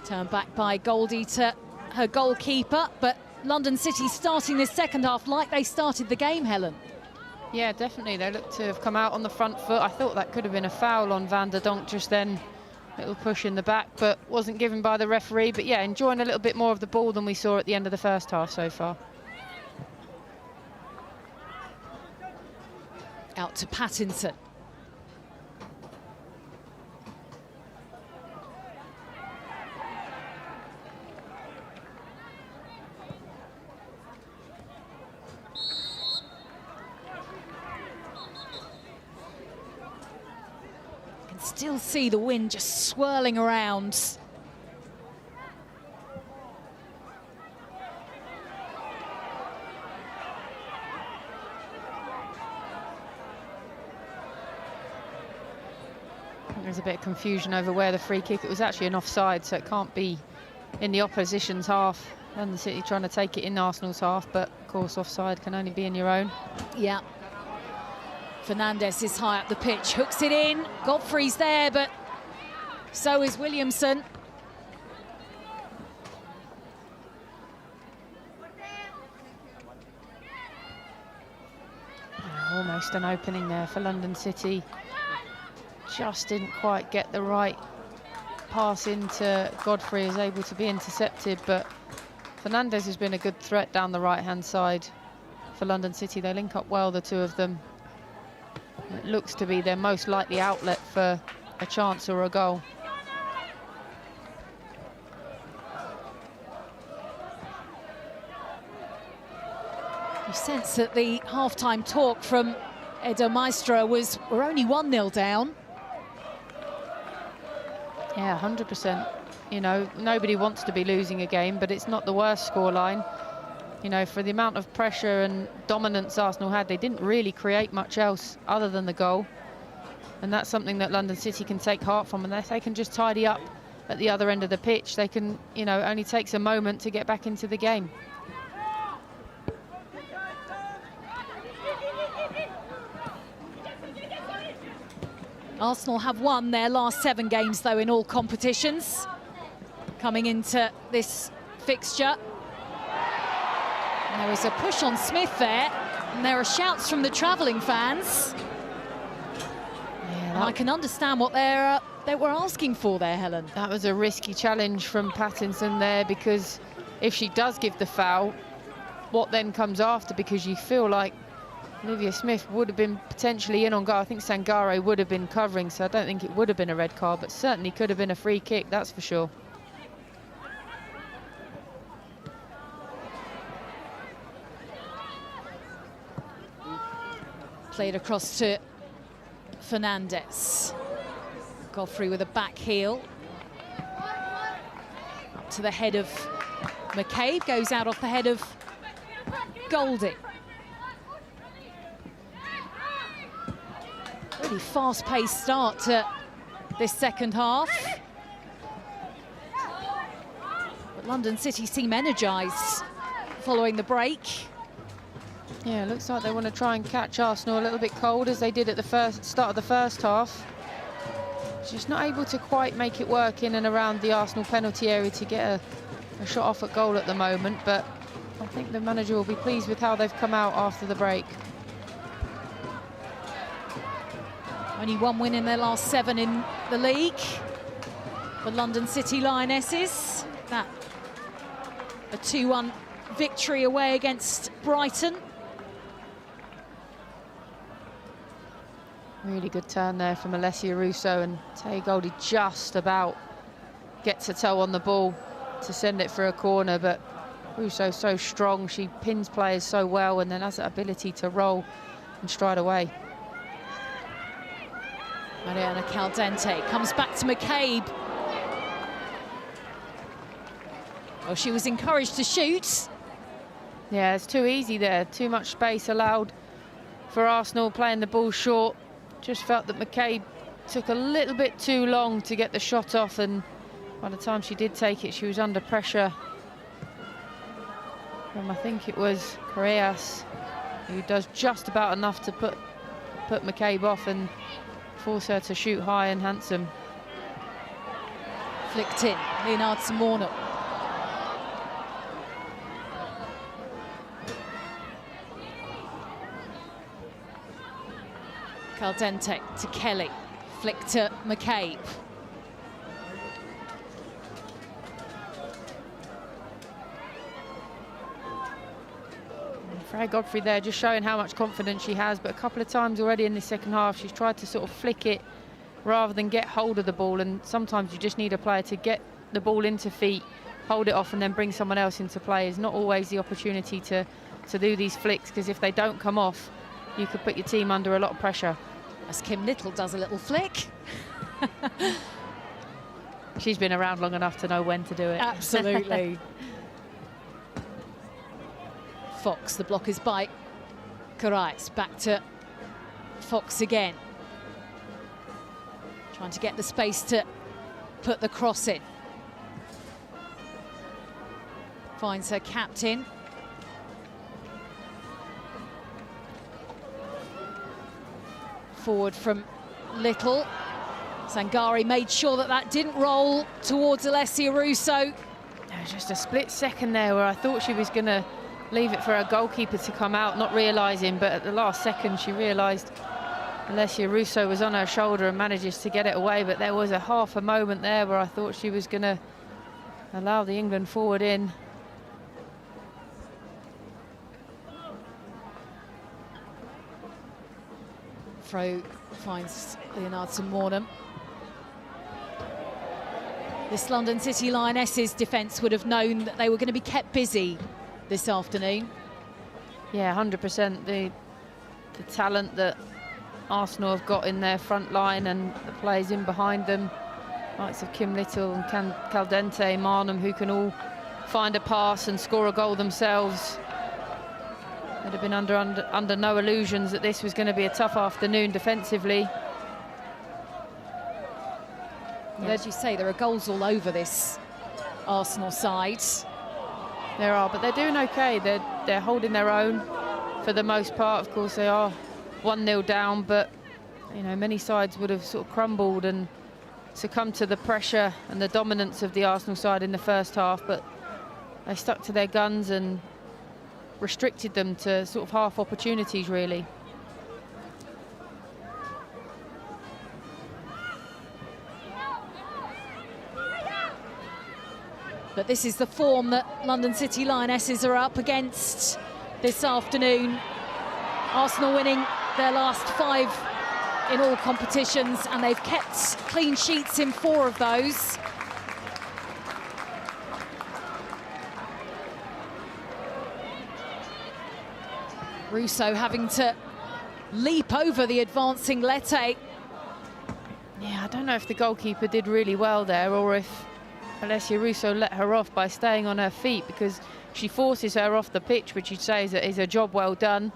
Turned back by Goldie to her goalkeeper, but London City starting this second half like they started the game, Helen. Yeah, definitely. They look to have come out on the front foot. I thought that could have been a foul on Van der Donk just then. Little push in the back, but wasn't given by the referee. But yeah, enjoying a little bit more of the ball than we saw at the end of the first half so far. Out to Pattinson. Still see the wind just swirling around. There's a bit of confusion over where the free kick. It was actually an offside, so it can't be in the opposition's half. London City trying to take it in Arsenal's half, but of course offside can only be in your own. Yeah. Fernandez is high up the pitch, hooks it in. Godfrey's there, but so is Williamson. Almost an opening there for London City. Just didn't quite get the right pass into Godfrey, is able to be intercepted, but Fernandez has been a good threat down the right-hand side for London City. They link up well, the two of them. It looks to be their most likely outlet for a chance or a goal. You sense that the half-time talk from Edo Maestro was, we're only 1-0 down. Yeah, 100%. You know, nobody wants to be losing a game, but it's not the worst scoreline. You know, for the amount of pressure and dominance Arsenal had, they didn't really create much else other than the goal. And that's something that London City can take heart from, and if they can just tidy up at the other end of the pitch, they can, you know, it only takes a moment to get back into the game. Arsenal have won their last 7 games, though, in all competitions. Coming into this fixture. And there was a push on Smith there, and there are shouts from the travelling fans. Yeah, and I can understand what they were asking for there, Helen. That was a risky challenge from Pattinson there, because if she does give the foul, what then comes after? Because you feel like Olivia Smith would have been potentially in on goal. I think Sangare would have been covering, so I don't think it would have been a red card, but certainly could have been a free kick, that's for sure. Played across to Fernandez. Godfrey with a back heel. Up to the head of McCabe, goes out off the head of Goldie. Really fast-paced start to this second half. But London City seem energised following the break. Yeah, it looks like they want to try and catch Arsenal a little bit cold, as they did at the start of the first half. Just not able to quite make it work in and around the Arsenal penalty area to get a shot off at goal at the moment, but I think the manager will be pleased with how they've come out after the break. Only 1 win in their last 7 in the league. The London City Lionesses. That a 2-1 victory away against Brighton. Really good turn there from Alessia Russo, and Tay Goldie just about gets a toe on the ball to send it for a corner, but Russo's so strong, she pins players so well and then has the ability to roll and stride away. Mariana Caldente comes back to McCabe. Oh, she was encouraged to shoot. Yeah, it's too easy there, too much space allowed for Arsenal, playing the ball short. Just felt that McCabe took a little bit too long to get the shot off, and by the time she did take it, she was under pressure from, I think it was Correas, who does just about enough to put McCabe off and force her to shoot high and handsome. Flicked in, Leonard Simorno. Caldente to Kelly, flick to McCabe. Freya Godfrey there just showing how much confidence she has, but a couple of times already in the second half she's tried to sort of flick it rather than get hold of the ball, and sometimes you just need a player to get the ball into feet, hold it off and then bring someone else into play. It's not always the opportunity to do these flicks, because if they don't come off, you could put your team under a lot of pressure. As Kim Little does a little flick. She's been around long enough to know when to do it. Absolutely. Fox, the blockers by Correas. Back to Fox again. Trying to get the space to put the cross in. Finds her captain. Forward from Little. Sangari made sure that that didn't roll towards Olivia Russo. There was just a split second there where I thought she was going to leave it for her goalkeeper to come out, not realising, but at the last second she realised Olivia Russo was on her shoulder and manages to get it away. But there was a half a moment there where I thought she was going to allow the England forward in. Throw finds Lionesses. This London City Lionesses defence would have known that they were going to be kept busy this afternoon. Yeah, 100%. The talent that Arsenal have got in their front line and the players in behind them, likes of Kim Little and Caldente, Marnham, who can all find a pass and score a goal themselves. They'd have been under no illusions that this was going to be a tough afternoon defensively. Yeah, as you say, there are goals all over this Arsenal side. There are, but they're doing okay. They're holding their own for the most part. Of course, they are 1-0 down, but you know, many sides would have sort of crumbled and succumbed to the pressure and the dominance of the Arsenal side in the first half. But they stuck to their guns and restricted them to sort of half opportunities, really. But this is the form that London City Lionesses are up against this afternoon. Arsenal winning their last 5 in all competitions, and they've kept clean sheets in 4 of those. Russo having to leap over the advancing Lete. Yeah, I don't know if the goalkeeper did really well there, or if Olivia Russo let her off by staying on her feet, because she forces her off the pitch, which you'd say is a job well done.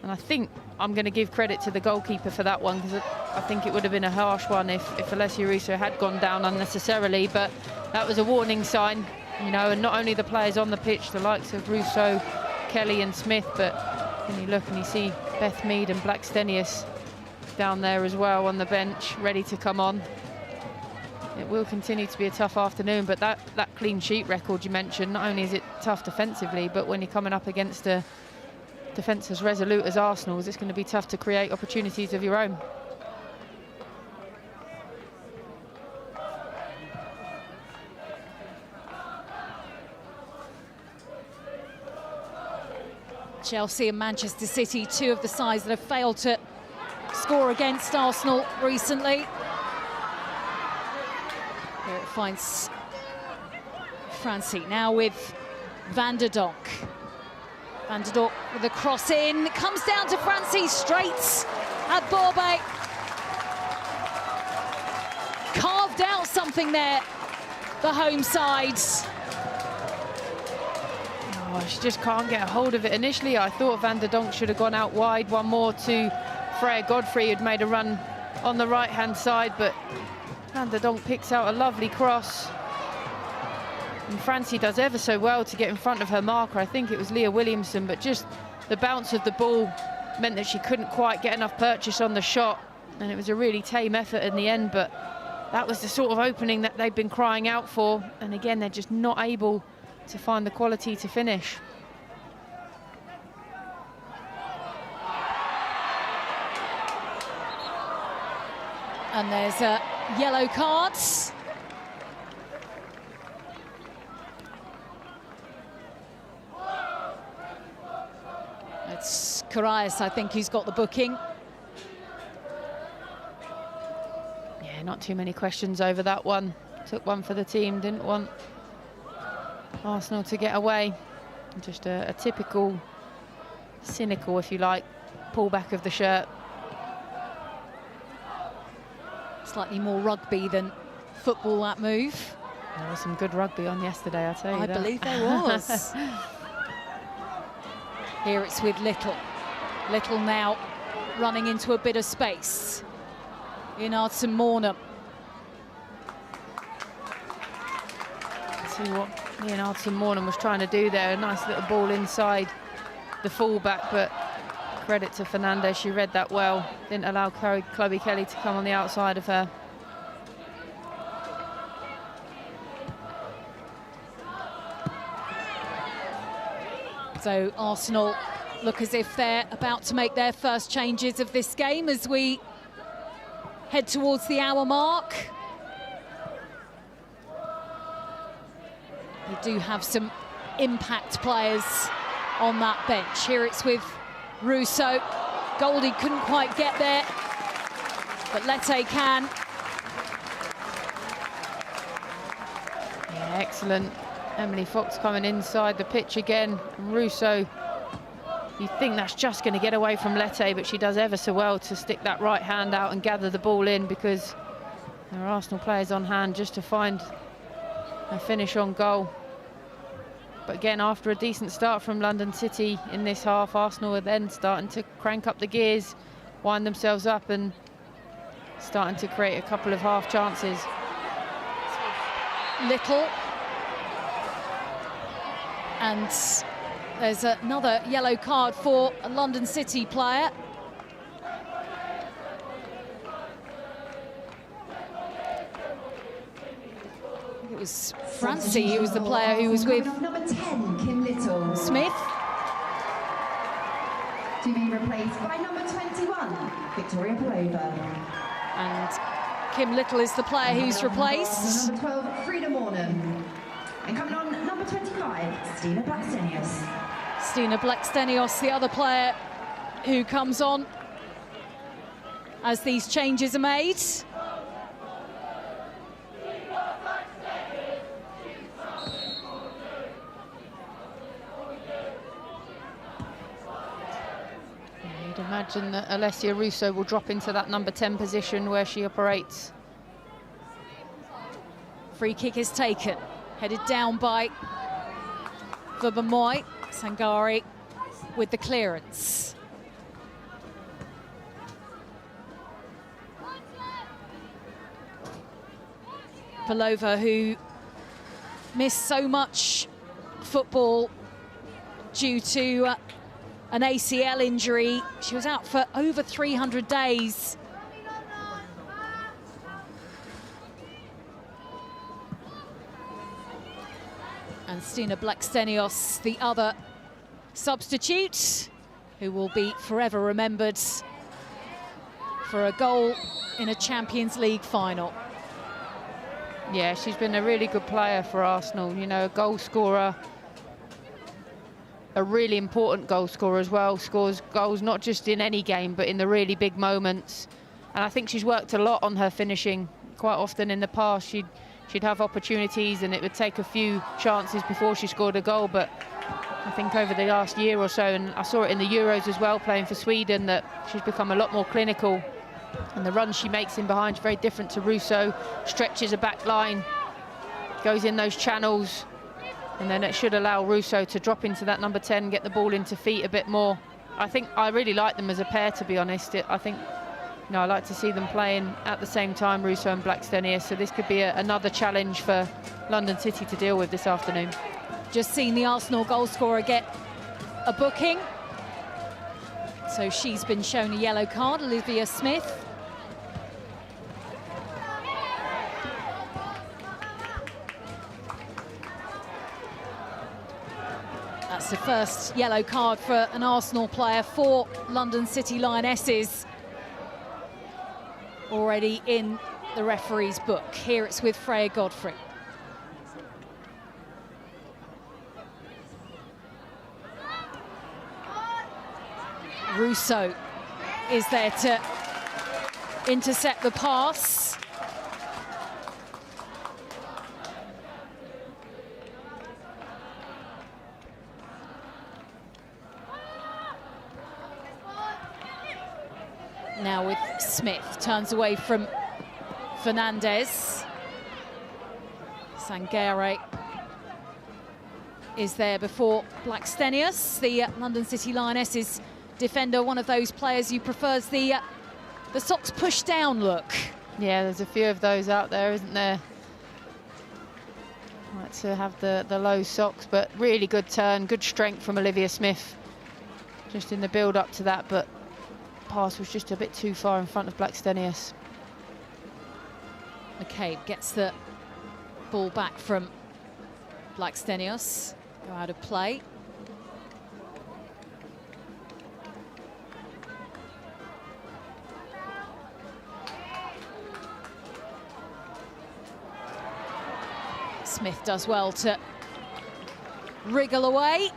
And I think I'm going to give credit to the goalkeeper for that one, because I think it would have been a harsh one if Olivia Russo had gone down unnecessarily. But that was a warning sign, you know, and not only the players on the pitch, the likes of Russo, Kelly and Smith, but when you look and you see Beth Mead and Blackstenius down there as well on the bench, ready to come on. It will continue to be a tough afternoon, but that clean sheet record you mentioned, not only is it tough defensively, but when you're coming up against a defence as resolute as Arsenal's, it's going to be tough to create opportunities of your own. Chelsea and Manchester City, 2 of the sides that have failed to score against Arsenal recently. Here it finds Francie now with Van der Donk. Van der Donk with a cross in, comes down to Francie straight at Borbe. Carved out something there, the home side. Oh, she just can't get a hold of it. Initially, I thought Van der Donk should have gone out wide, one more to Freya Godfrey, who'd made a run on the right-hand side, but Van der Donk picks out a lovely cross. And Francie does ever so well to get in front of her marker. I think it was Leah Williamson, but just the bounce of the ball meant that she couldn't quite get enough purchase on the shot. And it was a really tame effort in the end, but that was the sort of opening that they've been crying out for. And again, they're just not able to find the quality to finish. And there's a yellow card. It's Karius, I think, who's got the booking. Yeah, not too many questions over that one. Took one for the team, didn't want Arsenal to get away. Just a typical, cynical, if you like, pullback of the shirt. Slightly more rugby than football, that move. There was some good rugby on yesterday, I'll tell you that. I believe there was. Here it's with Little. Little now running into a bit of space. in Mornham. See what Lionesses Mornham was trying to do there. A nice little ball inside the fullback, but credit to Fernandez, she read that well. Didn't allow Chloe Kelly to come on the outside of her. So Arsenal look as if they're about to make their first changes of this game as we head towards the hour mark. They do have some impact players on that bench. Here it's with Russo. Goldie couldn't quite get there, but Lete can. Yeah, excellent. Emily Fox coming inside the pitch again. And Russo, you think that's just going to get away from Lete, but she does ever so well to stick that right hand out and gather the ball in, because there are Arsenal players on hand just to find a finish on goal. But again, after a decent start from London City in this half, Arsenal are then starting to crank up the gears, wind themselves up and starting to create a couple of half chances. Little. And there's another yellow card for a London City player. It was Francie who was the player who was with number 10, Kim Little. Smith. To be replaced by number 21, Victoria Palova. And Kim Little is the player who's replaced. Number 12, Frida Mornham. And coming on, number 25, Stina Blackstenius. Stina Blackstenius, the other player who comes on as these changes are made. You'd imagine that Alessia Russo will drop into that number 10 position where she operates. Free kick is taken, headed down by Vubamoy. Sangari with the clearance. Palova, who missed so much football due to an ACL injury. She was out for over 300 days. And Stina Blackstenius, the other substitute, who will be forever remembered for a goal in a Champions League final. Yeah, she's been a really good player for Arsenal, you know, a goal scorer, a really important goal scorer as well, scores goals not just in any game but in the really big moments. And I think she's worked a lot on her finishing. Quite often in the past she'd have opportunities and it would take a few chances before she scored a goal, but I think over the last year or so, and I saw it in the Euros as well playing for Sweden, that she's become a lot more clinical, and the run she makes in behind is very different to Russo. Stretches a back line, goes in those channels, and then it should allow Russo to drop into that number 10, get the ball into feet a bit more. I think I really like them as a pair, to be honest. I think, you know, I like to see them playing at the same time, Russo and Blackstenius, so this could be another challenge for London City to deal with this afternoon. Just seen the Arsenal goalscorer get a booking. So she's been shown a yellow card, Olivia Smith. That's the first yellow card for an Arsenal player for London City Lionesses. Already in the referee's book. Here it's with Freya Godfrey. Russo is there to intercept the pass. Now with Smith, turns away from Fernandez. Sangare is there before Blackstenius, the London City Lionesses defender, one of those players who prefers the the socks push down look. Yeah, there's a few of those out there, isn't there? Like to have the low socks, but really good turn, good strength from Olivia Smith. Just in the build up to that, but pass was just a bit too far in front of Blackstenius. McCabe gets the ball back from Blackstenius. Go out of play. Smith does well to wriggle away.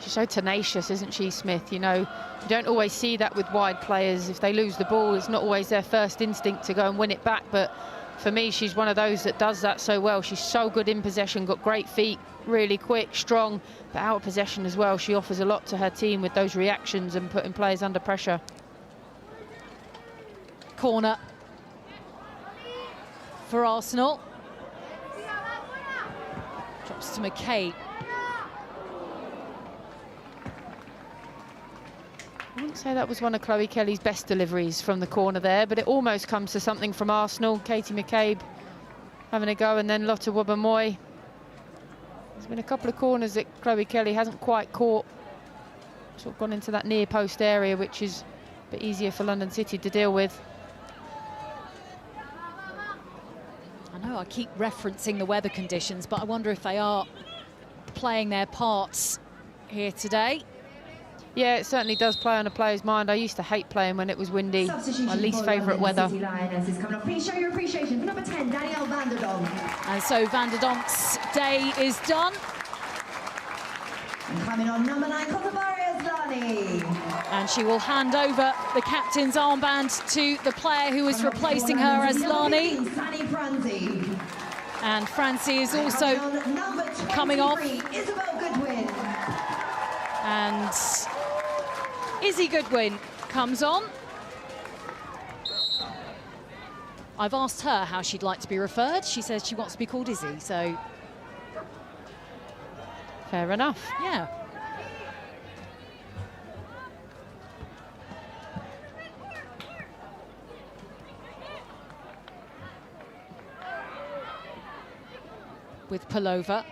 She's so tenacious, isn't she, Smith? You know, you don't always see that with wide players. If they lose the ball, it's not always their first instinct to go and win it back. But for me, she's one of those that does that so well. She's so good in possession, got great feet, really quick, strong, but out of possession as well. She offers a lot to her team with those reactions and putting players under pressure. Corner for Arsenal. Drops to McCabe. I wouldn't say that was one of Chloe Kelly's best deliveries from the corner there, but it almost comes to something from Arsenal. Katie McCabe having a go, and then Lotte Wubben-Moy. There's been a couple of corners that Chloe Kelly hasn't quite caught. Sort of gone into that near post area, which is a bit easier for London City to deal with. I know I keep referencing the weather conditions, but I wonder if they are playing their parts here today. Yeah, it certainly does play on a player's mind. I used to hate playing when it was windy. My least favourite weather. Lionesses coming up. Please show your appreciation for number 10, Danielle van der Donk. And so van der Donk's day is done. And coming on, number 9, Lani. And she will hand over the captain's armband to the player who is replacing her as Lani. And Francie is also coming off. Isabel Goodwin. And Izzy Goodwin comes on. I've asked her how she'd like to be referred. She says she wants to be called Izzy, so... Fair enough. Yeah. With Palova.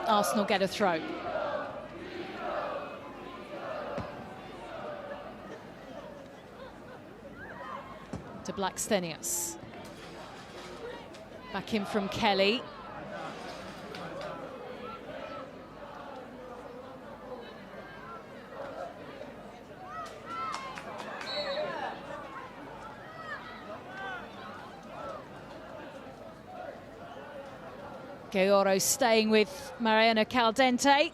Arsenal get a throw. To Blackstenius. Back in from Kelly. Gaoro staying with Mariana Caldente.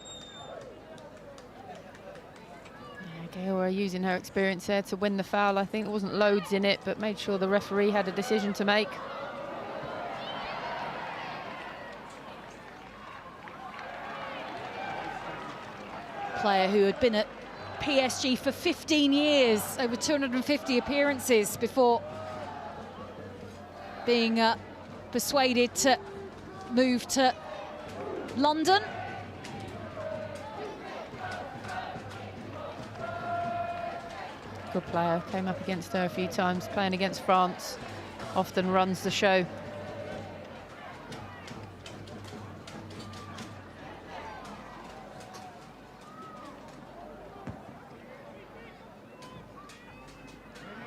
Gaora using her experience there to win the foul. I think there wasn't loads in it, but made sure the referee had a decision to make. Player who had been at PSG for 15 years, over 250 appearances before being persuaded to move to London. Good player, came up against her a few times, playing against France, often runs the show.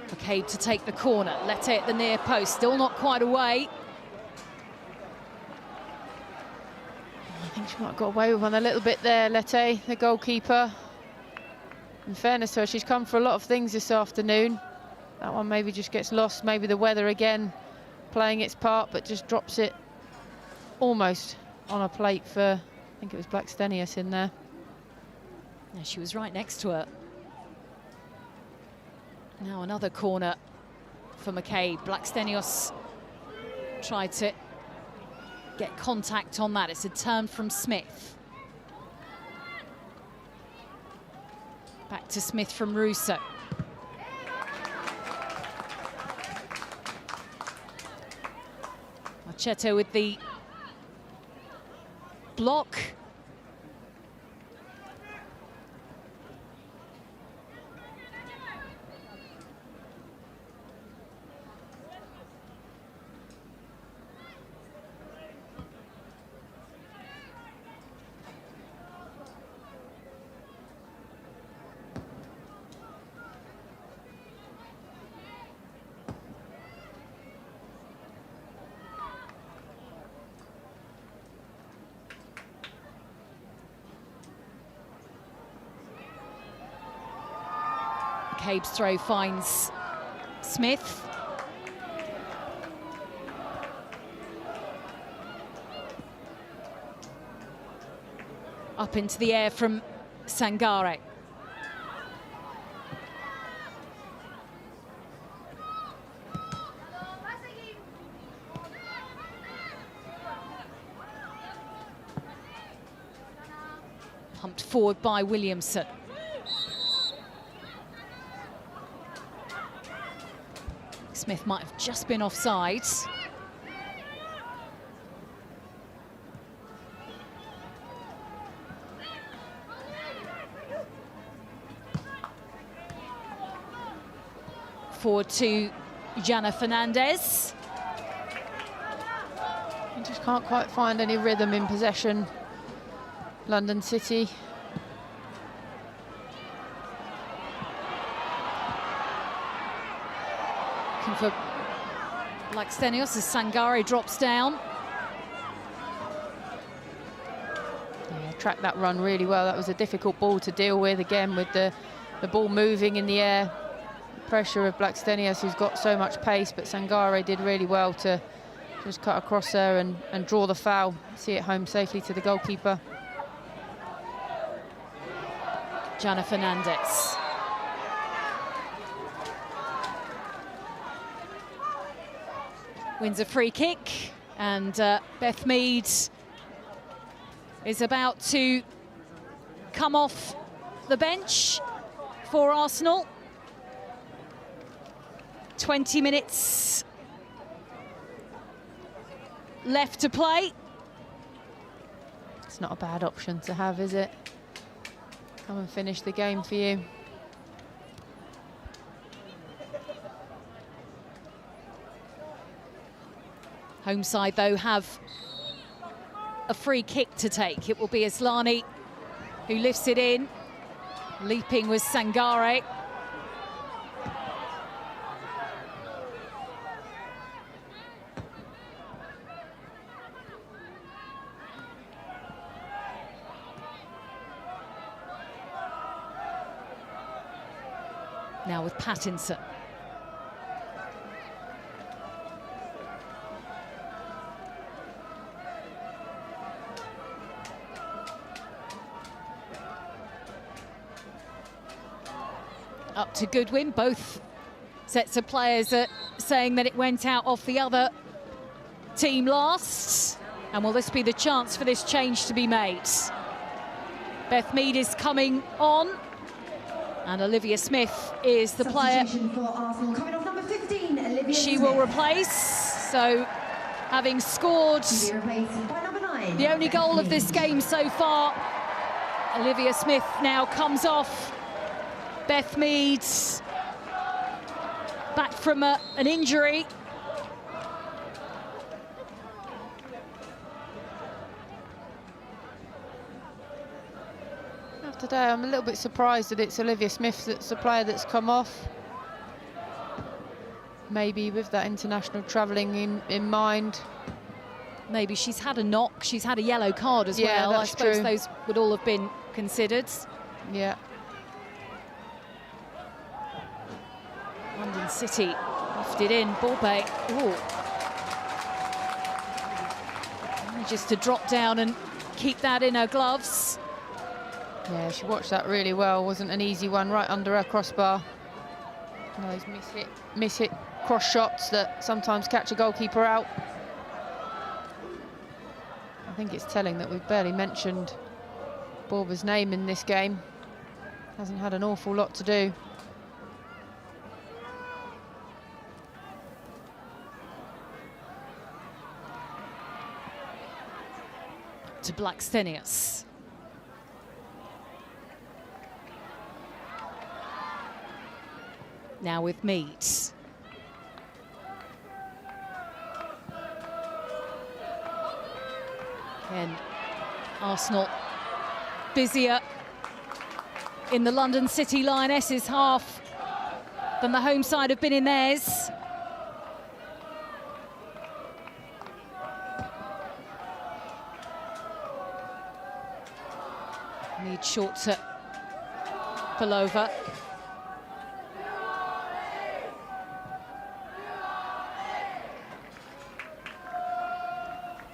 McCabe to take the corner, Lette at the near post, still not quite away. I think she might have got away with one a little bit there, Lette, the goalkeeper. In fairness to her, she's come for a lot of things this afternoon. That one maybe just gets lost, maybe the weather again playing its part, but just drops it almost on a plate for, I think it was Blackstenius in there. Yeah, she was right next to her. Now another corner for McCabe. Blackstenius tried to get contact on that. It's a turn from Smith. Back to Smith from Russo. Marchetto with the block. McCabe's throw finds Smith. Up into the air from Sangare. Pumped forward by Williamson. Smith might have just been offside. Forward to Jana Fernandez. You just can't quite find any rhythm in possession, London City. Looking for Blackstenius as Sangare drops down. Yeah, tracked that run really well. That was a difficult ball to deal with, again, with the ball moving in the air. Pressure of Blackstenius, who's got so much pace, but Sangare did really well to just cut across her and draw the foul, see it home safely to the goalkeeper. Jana Fernandez. Wins a free kick, and Beth Mead is about to come off the bench for Arsenal. 20 minutes left to play. It's not a bad option to have, is it? Come and finish the game for you. Home side, though, have a free kick to take. It will be Aslani who lifts it in. Leaping was Sangare. Now with Pattinson. Up to Goodwin. Both sets of players are saying that it went out off the other team last. And will this be the chance for this change to be made? Beth Mead is coming on. And Olivia Smith is the player For Arsenal, coming off number 15, Olivia she Smith. will replace. So, having scored To be replaced by number 9, the only Beth goal of Mead. this game so far, Olivia Smith now comes off. Beth Mead back from an injury. Today, I'm a little bit surprised that it's Olivia Smith that's the player that's come off. Maybe with that international travelling in mind. Maybe she's had a knock, she's had a yellow card as Yeah, well. I that's suppose true. those would all have been considered. Yeah. London City lifted in, Borbay. Ooh. Manages to drop down and keep that in her gloves. Yeah, she watched that really well. Wasn't an easy one, right under her crossbar. Those miss-hit cross shots that sometimes catch a goalkeeper out. I think it's telling that we've barely mentioned Borba's name in this game. Hasn't had an awful lot to do. To Blackstenius. Now with Mead. And Arsenal busier in the London City Lionesses half than the home side have been in theirs. Mead short to Belova.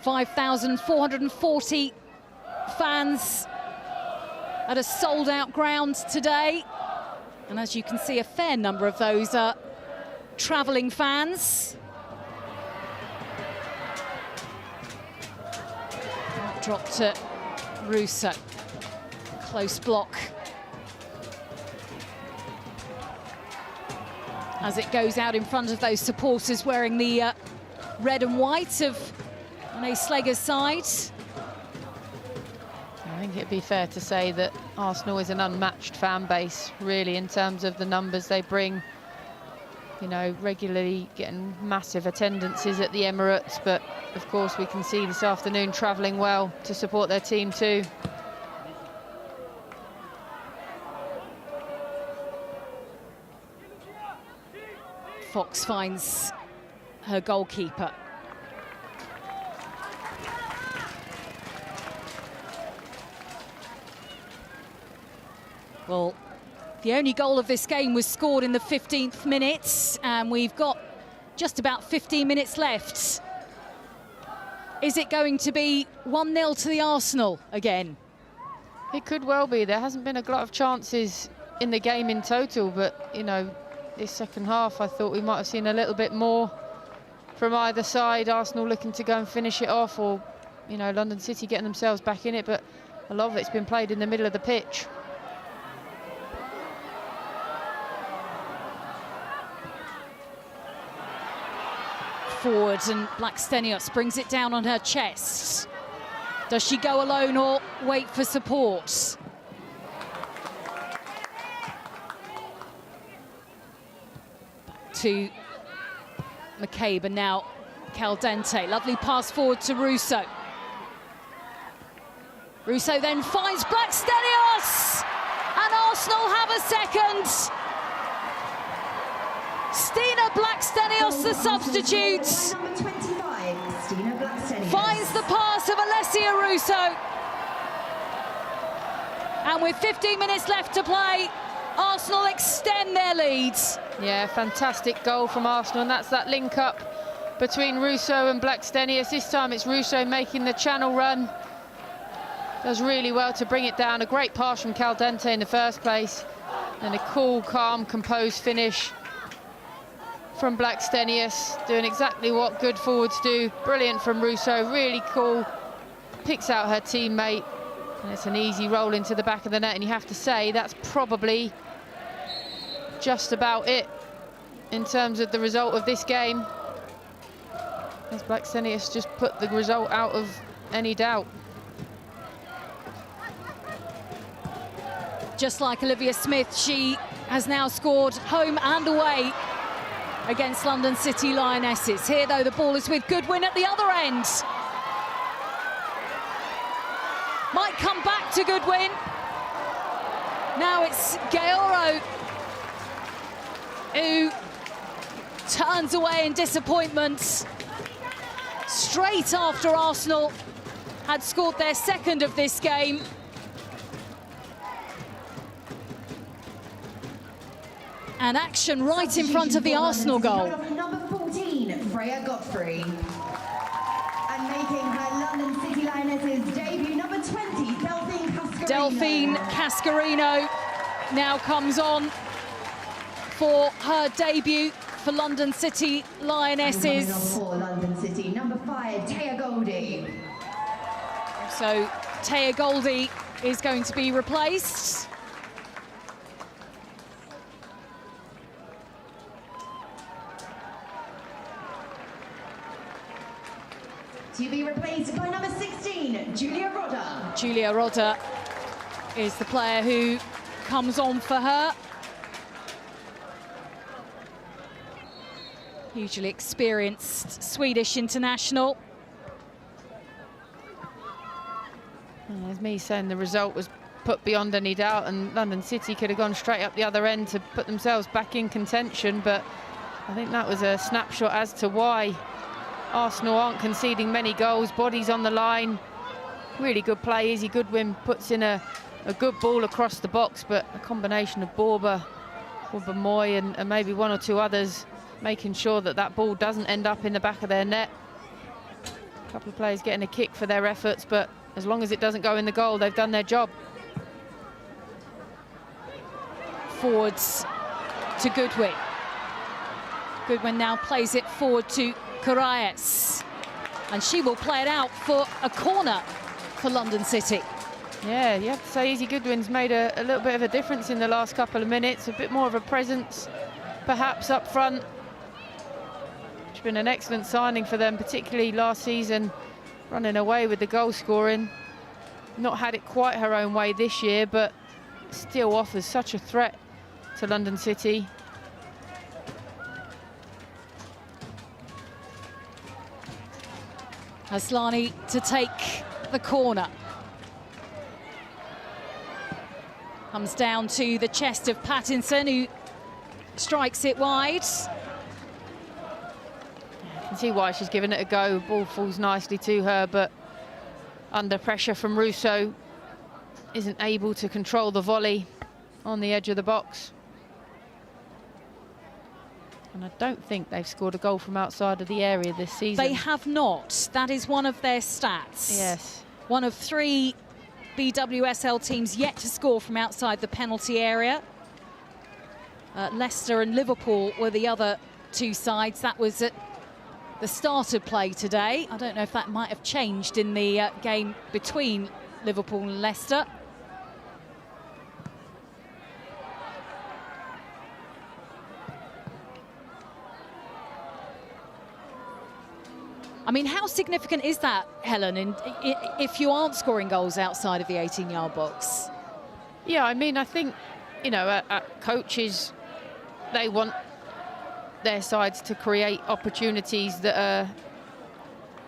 5,440 fans at a sold-out ground today. And as you can see, a fair number of those are travelling fans. Drop to Russo. Close block. As it goes out in front of those supporters wearing the red and white of Renee Slager's side. I think it'd be fair to say that Arsenal is an unmatched fan base, really, in terms of the numbers they bring. You know, regularly getting massive attendances at the Emirates, but of course we can see this afternoon travelling well to support their team too. Fox finds her goalkeeper. Well, the only goal of this game was scored in the 15th minute, and we've got just about 15 minutes left. Is it going to be 1-0 to the Arsenal again? It could well be. There hasn't been a lot of chances in the game in total, but, you know, this second half, I thought we might have seen a little bit more from either side. Arsenal looking to go and finish it off, or, you know, London City getting themselves back in it, but a lot of it's been played in the middle of the pitch. Forward, and Blackstenius brings it down on her chest. Does she go alone or wait for support? Back to McCabe, and now Caldente. Lovely pass forward to Russo. Russo then finds Blackstenius, and Arsenal have a second. Stina Blackstenius, the substitute, finds the pass of Alessia Russo. And with 15 minutes left to play, Arsenal extend their lead. Yeah, fantastic goal from Arsenal, and that's that link up between Russo and Blackstenius. This time it's Russo making the channel run. Does really well to bring it down. A great pass from Caldente in the first place, and a cool, calm, composed finish from Blackstenius, doing exactly what good forwards do. Brilliant from Russo, really cool. Picks out her teammate, and it's an easy roll into the back of the net, and you have to say that's probably just about it in terms of the result of this game, as Blackstenius just put the result out of any doubt. Just like Olivia Smith, she has now scored home and away against London City Lionesses. Here, though, the ball is with Goodwin at the other end. Might come back to Goodwin. Now it's Gaoro who turns away in disappointment. Straight after Arsenal had scored their second of this game. And action right in front of the Arsenal goal. Number 14, Freya Godfrey. And making her London City Lionesses debut, number 20, Delphine Cascarino now comes on for her debut for London City Lionesses. For London City, number 5, Taya Goldie. So Taya Goldie is going to be replaced. To be replaced by number 16, Julia Rodder. Julia Rodder is the player who comes on for her. Hugely experienced Swedish international. And there's me saying the result was put beyond any doubt, and London City could have gone straight up the other end to put themselves back in contention, but I think that was a snapshot as to why Arsenal aren't conceding many goals. Bodies on the line, really good play. Izzy Goodwin puts in a good ball across the box, but a combination of Borba Moy and maybe one or two others making sure that that ball doesn't end up in the back of their net. A couple of players getting a kick for their efforts, but as long as it doesn't go in the goal, they've done their job. Forwards to Goodwin. Goodwin now plays it forward to Corrales. And she will play it out for a corner for London City. Yeah, you have to say Easy Goodwin's made a little bit of a difference in the last couple of minutes. A bit more of a presence, perhaps, up front. It's been an excellent signing for them, particularly last season, running away with the goal scoring. Not had it quite her own way this year, but still offers such a threat to London City. Aslani to take the corner. Comes down to the chest of Pattinson, who strikes it wide. You can see why she's given it a go. Ball falls nicely to her, but under pressure from Russo, isn't able to control the volley on the edge of the box. And I don't think they've scored a goal from outside of the area this season. They have not. That is one of their stats. Yes. One of 3 BWSL teams yet to score from outside the penalty area. Leicester and Liverpool were the other 2 sides. That was at the start of play today. I don't know if that might have changed in the game between Liverpool and Leicester. I mean, how significant is that, Helen, if you aren't scoring goals outside of the 18-yard box? Yeah, I mean, I think, you know, coaches, they want their sides to create opportunities that are,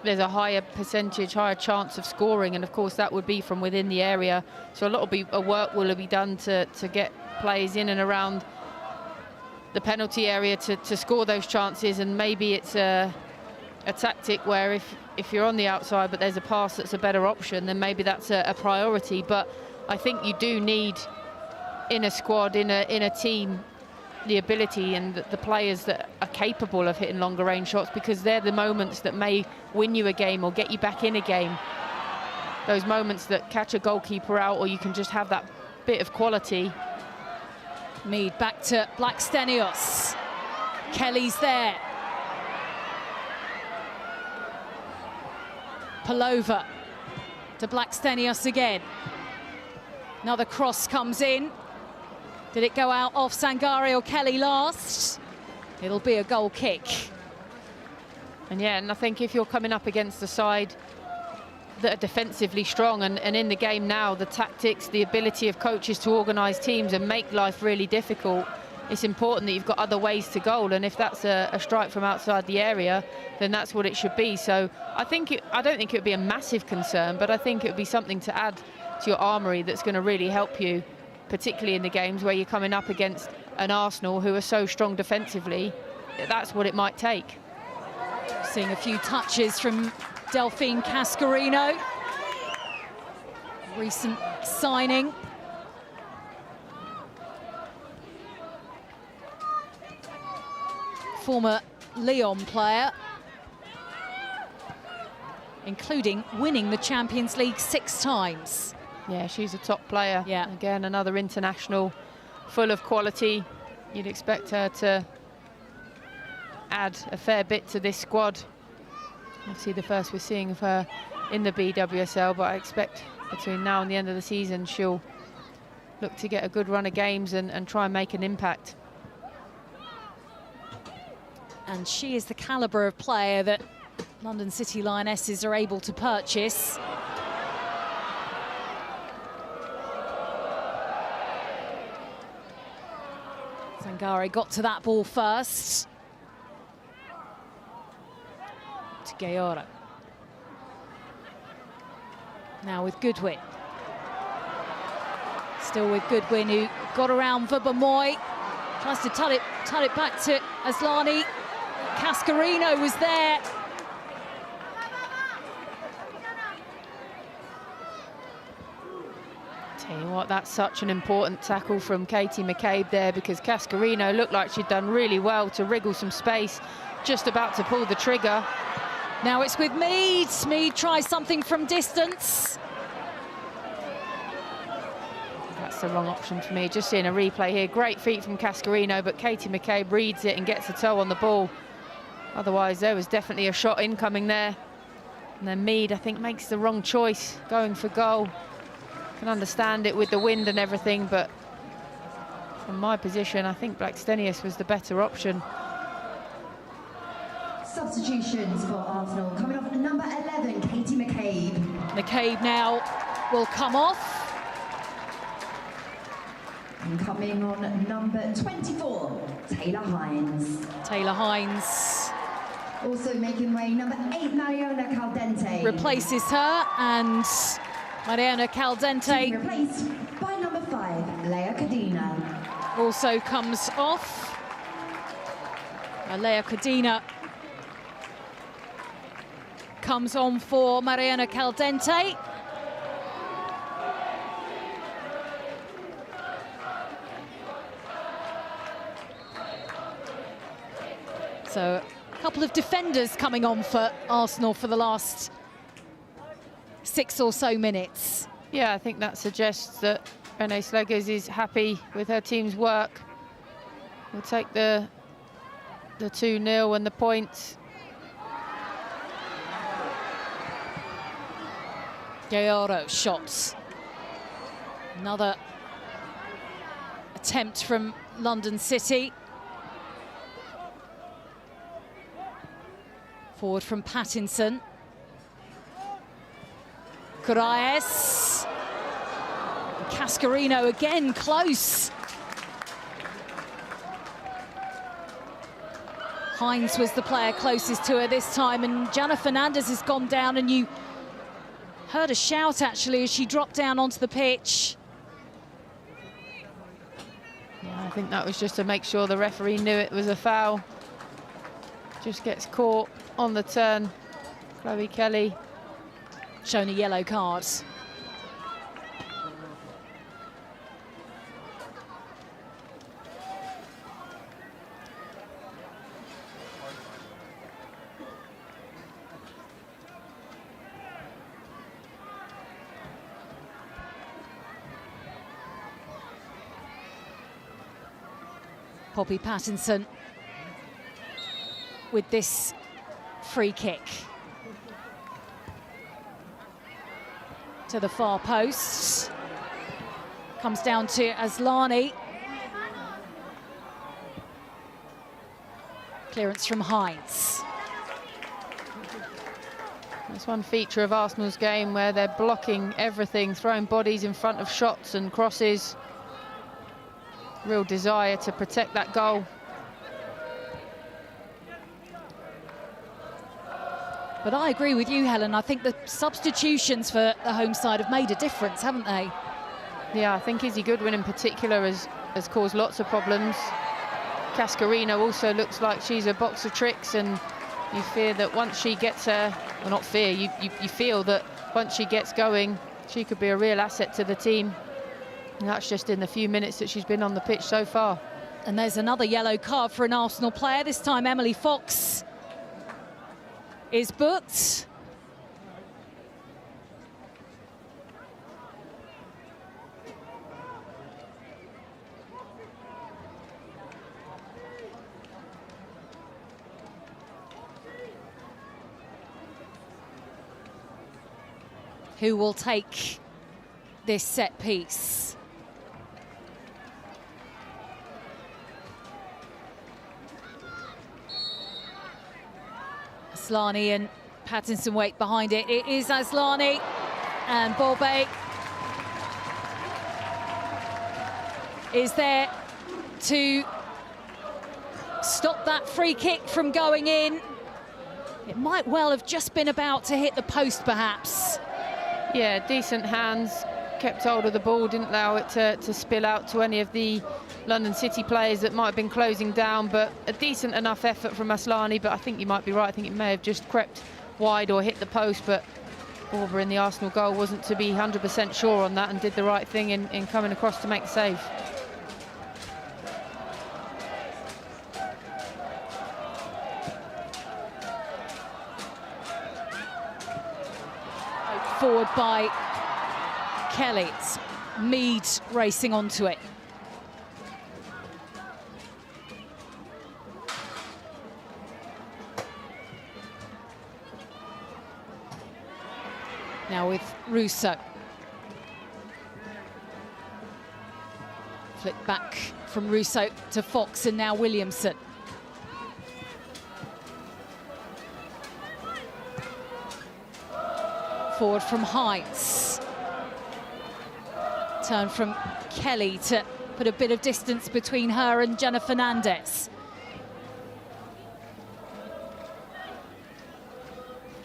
there's a higher percentage, higher chance of scoring, and of course that would be from within the area. So a lot of work will be done to get players in and around the penalty area to score those chances, and maybe it's a tactic where if you're on the outside but there's a pass that's a better option, then maybe that's a priority. But I think you do need, in a squad, in a team, the ability and the players that are capable of hitting longer range shots, because they're the moments that may win you a game or get you back in a game. Those moments that catch a goalkeeper out, or you can just have that bit of quality. Mead back to Blackstenius. Kelly's there. Palova to Blackstenius again. Another cross comes in. Did it go out off Sangare or Kelly last? It'll be a goal kick. And yeah, and I think if you're coming up against a side that are defensively strong, and in the game now, the tactics, the ability of coaches to organise teams and make life really difficult, it's important that you've got other ways to goal. And if that's a strike from outside the area, then that's what it should be. So I don't think it would be a massive concern, but I think it would be something to add to your armoury that's going to really help you, particularly in the games where you're coming up against an Arsenal who are so strong defensively. That's what it might take. Seeing a few touches from Delphine Cascarino, recent signing. Former Lyon player, including winning the Champions League 6 times. Yeah, she's a top player. Yeah. Again, another international, full of quality. You'd expect her to add a fair bit to this squad. Obviously the first we're seeing of her in the BWSL, but I expect between now and the end of the season she'll look to get a good run of games and try and make an impact. And she is the calibre of player that London City Lionesses are able to purchase. Sangare got to that ball first. To Gayora. Now with Goodwin. Still with Goodwin, who got around Vubamoy. Tries to tut it back to Aslani. Cascarino was there. Tell you what, that's such an important tackle from Katie McCabe there, because Cascarino looked like she'd done really well to wriggle some space, just about to pull the trigger. Now it's with Mead. Mead tries something from distance. That's the wrong option for me. Just seeing a replay here. Great feet from Cascarino, but Katie McCabe reads it and gets a toe on the ball. Otherwise, there was definitely a shot incoming there. And then Mead, I think, makes the wrong choice, going for goal. Can understand it with the wind and everything, but from my position, I think Blackstenius was the better option. Substitutions for Arsenal. Coming off number 11, Katie McCabe. McCabe now will come off. And coming on number 24, Taylor Hines. Taylor Hines Also making way, number 8, Mariona Caldente. replaces her, and Mariona Caldente Replaced by number 5, Leia Cadena. also comes off. Leia Cadena comes on for Mariona Caldente. So a couple of defenders coming on for Arsenal for the last 6 or so minutes. Yeah, I think that suggests that Renee Sleggers is happy with her team's work. We'll take the 2-0 and the points. Gayaro shots. Another attempt from London City. Forward from Pattinson. Coraes. Cascarino again close. Hines was the player closest to her this time, and Jana Fernandez has gone down, and you heard a shout actually as she dropped down onto the pitch. Yeah, I think that was just to make sure the referee knew it was a foul. Just gets caught on the turn. Chloe Kelly Shown a yellow card. Poppy Pattinson with this free kick to the far post. Comes down to Aslani. Clearance from Hines. That's one feature of Arsenal's game where they're blocking everything, throwing bodies in front of shots and crosses. Real desire to protect that goal. But I agree with you, Helen. I think the substitutions for the home side have made a difference, haven't they? Yeah, I think Izzy Goodwin in particular has caused lots of problems. Cascarino also looks like she's a box of tricks, and you fear that once she gets her, well, not fear, you feel that once she gets going, she could be a real asset to the team. And that's just in the few minutes that she's been on the pitch so far. And there's another yellow card for an Arsenal player. This time Emily Fox is booked. Who will take this set piece? Aslani and Pattinson wait behind it. It is Aslani and Borbet is there to stop that free kick from going in. It might well have just been about to hit the post, perhaps. Yeah, decent hands, kept hold of the ball, didn't allow it to spill out to any of the London City players that might have been closing down, but a decent enough effort from Aslani. But I think you might be right, I think it may have just crept wide or hit the post, but Auber in the Arsenal goal wasn't to be 100% sure on that and did the right thing in coming across to make the save. forward by Kelly. It's Mead racing onto it. Now with Russo. Flick back from Russo to Fox, and now Williamson. Forward from Heights. Turn from Kelly to put a bit of distance between her and Jenna Fernandez.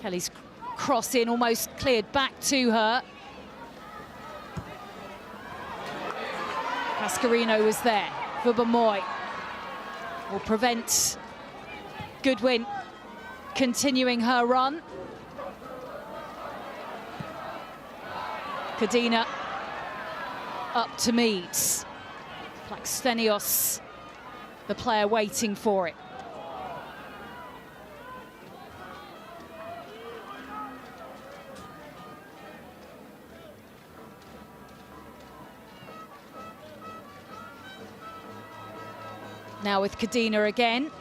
Kelly's cross in, almost cleared back to her. Cascarino was there. Vubamoy will prevent Goodwin continuing her run. Cadena up to Mead. Blackstenius, the player waiting for it. Now with Cadena again.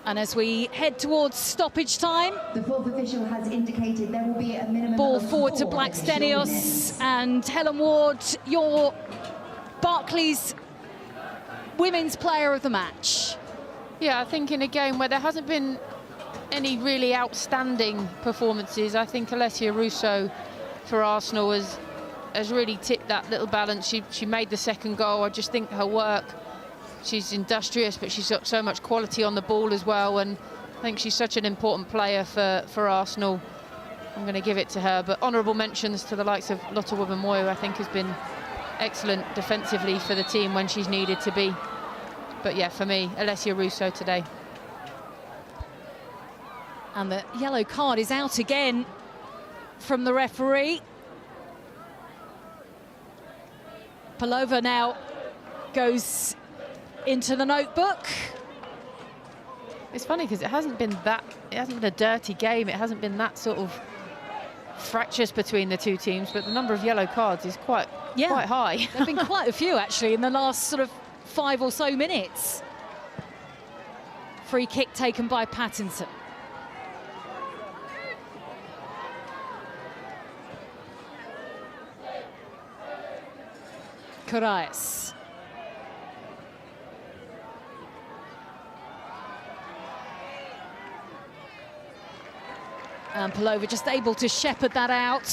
And as we head towards stoppage time, the fourth official has indicated there will be a minimum ball of forward to 4 Blackstenius. And Helen Ward, your Barclays Women's Player of the Match. Yeah, I think in a game where there hasn't been any really outstanding performances, I think Alessia Russo for Arsenal has really tipped that little balance. She made the second goal. I just think her work, she's industrious, but she's got so much quality on the ball as well, and I think she's such an important player for Arsenal. I'm going to give it to her, but honourable mentions to the likes of Lotte Wubben-Moy, who I think has been excellent defensively for the team when she's needed to be. But yeah, for me, Alessia Russo today. And the yellow card is out again from the referee. Palova now goes into the notebook. It's funny because it hasn't been a dirty game. It hasn't been that sort of fractious between the two teams, but the number of yellow cards is quite high. There have been quite a few actually in the last sort of 5 or so minutes. Free kick taken by Pattinson. Corrales. And Palova just able to shepherd that out.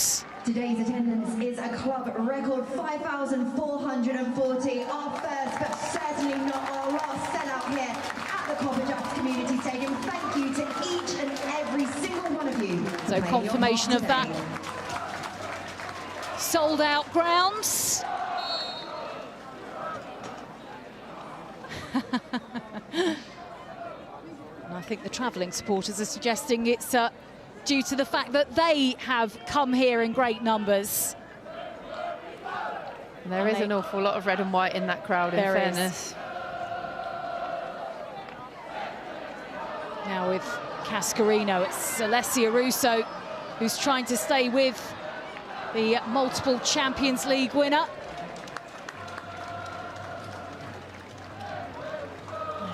Today's attendance is a club record 5,440. Our first, but certainly not our last sellout here at the Copperjacks Community Stadium. Thank you to each and every single one of you. So confirmation of that. Sold out grounds. And I think the travelling supporters are suggesting it's due to the fact that they have come here in great numbers. There is an awful lot of red and white in that crowd, in fairness. Now with Cascarino, it's Alessia Russo who's trying to stay with the multiple Champions League winner.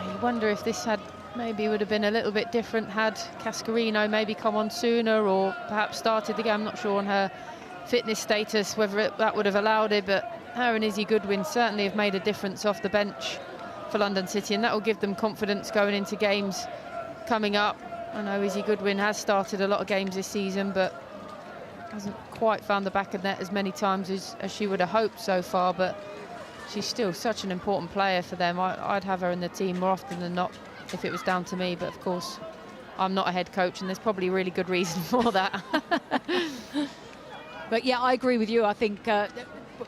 You wonder if this maybe would have been a little bit different had Cascarino maybe come on sooner, or perhaps started the game. I'm not sure on her fitness status whether that would have allowed it, but her and Izzy Goodwin certainly have made a difference off the bench for London City, and that will give them confidence going into games coming up. I know Izzy Goodwin has started a lot of games this season, but hasn't quite found the back of net as many times as she would have hoped so far, but she's still such an important player for them. I'd have her in the team more often than not if it was down to me, but of course I'm not a head coach, and there's probably a really good reason for that. But yeah, I agree with you. I think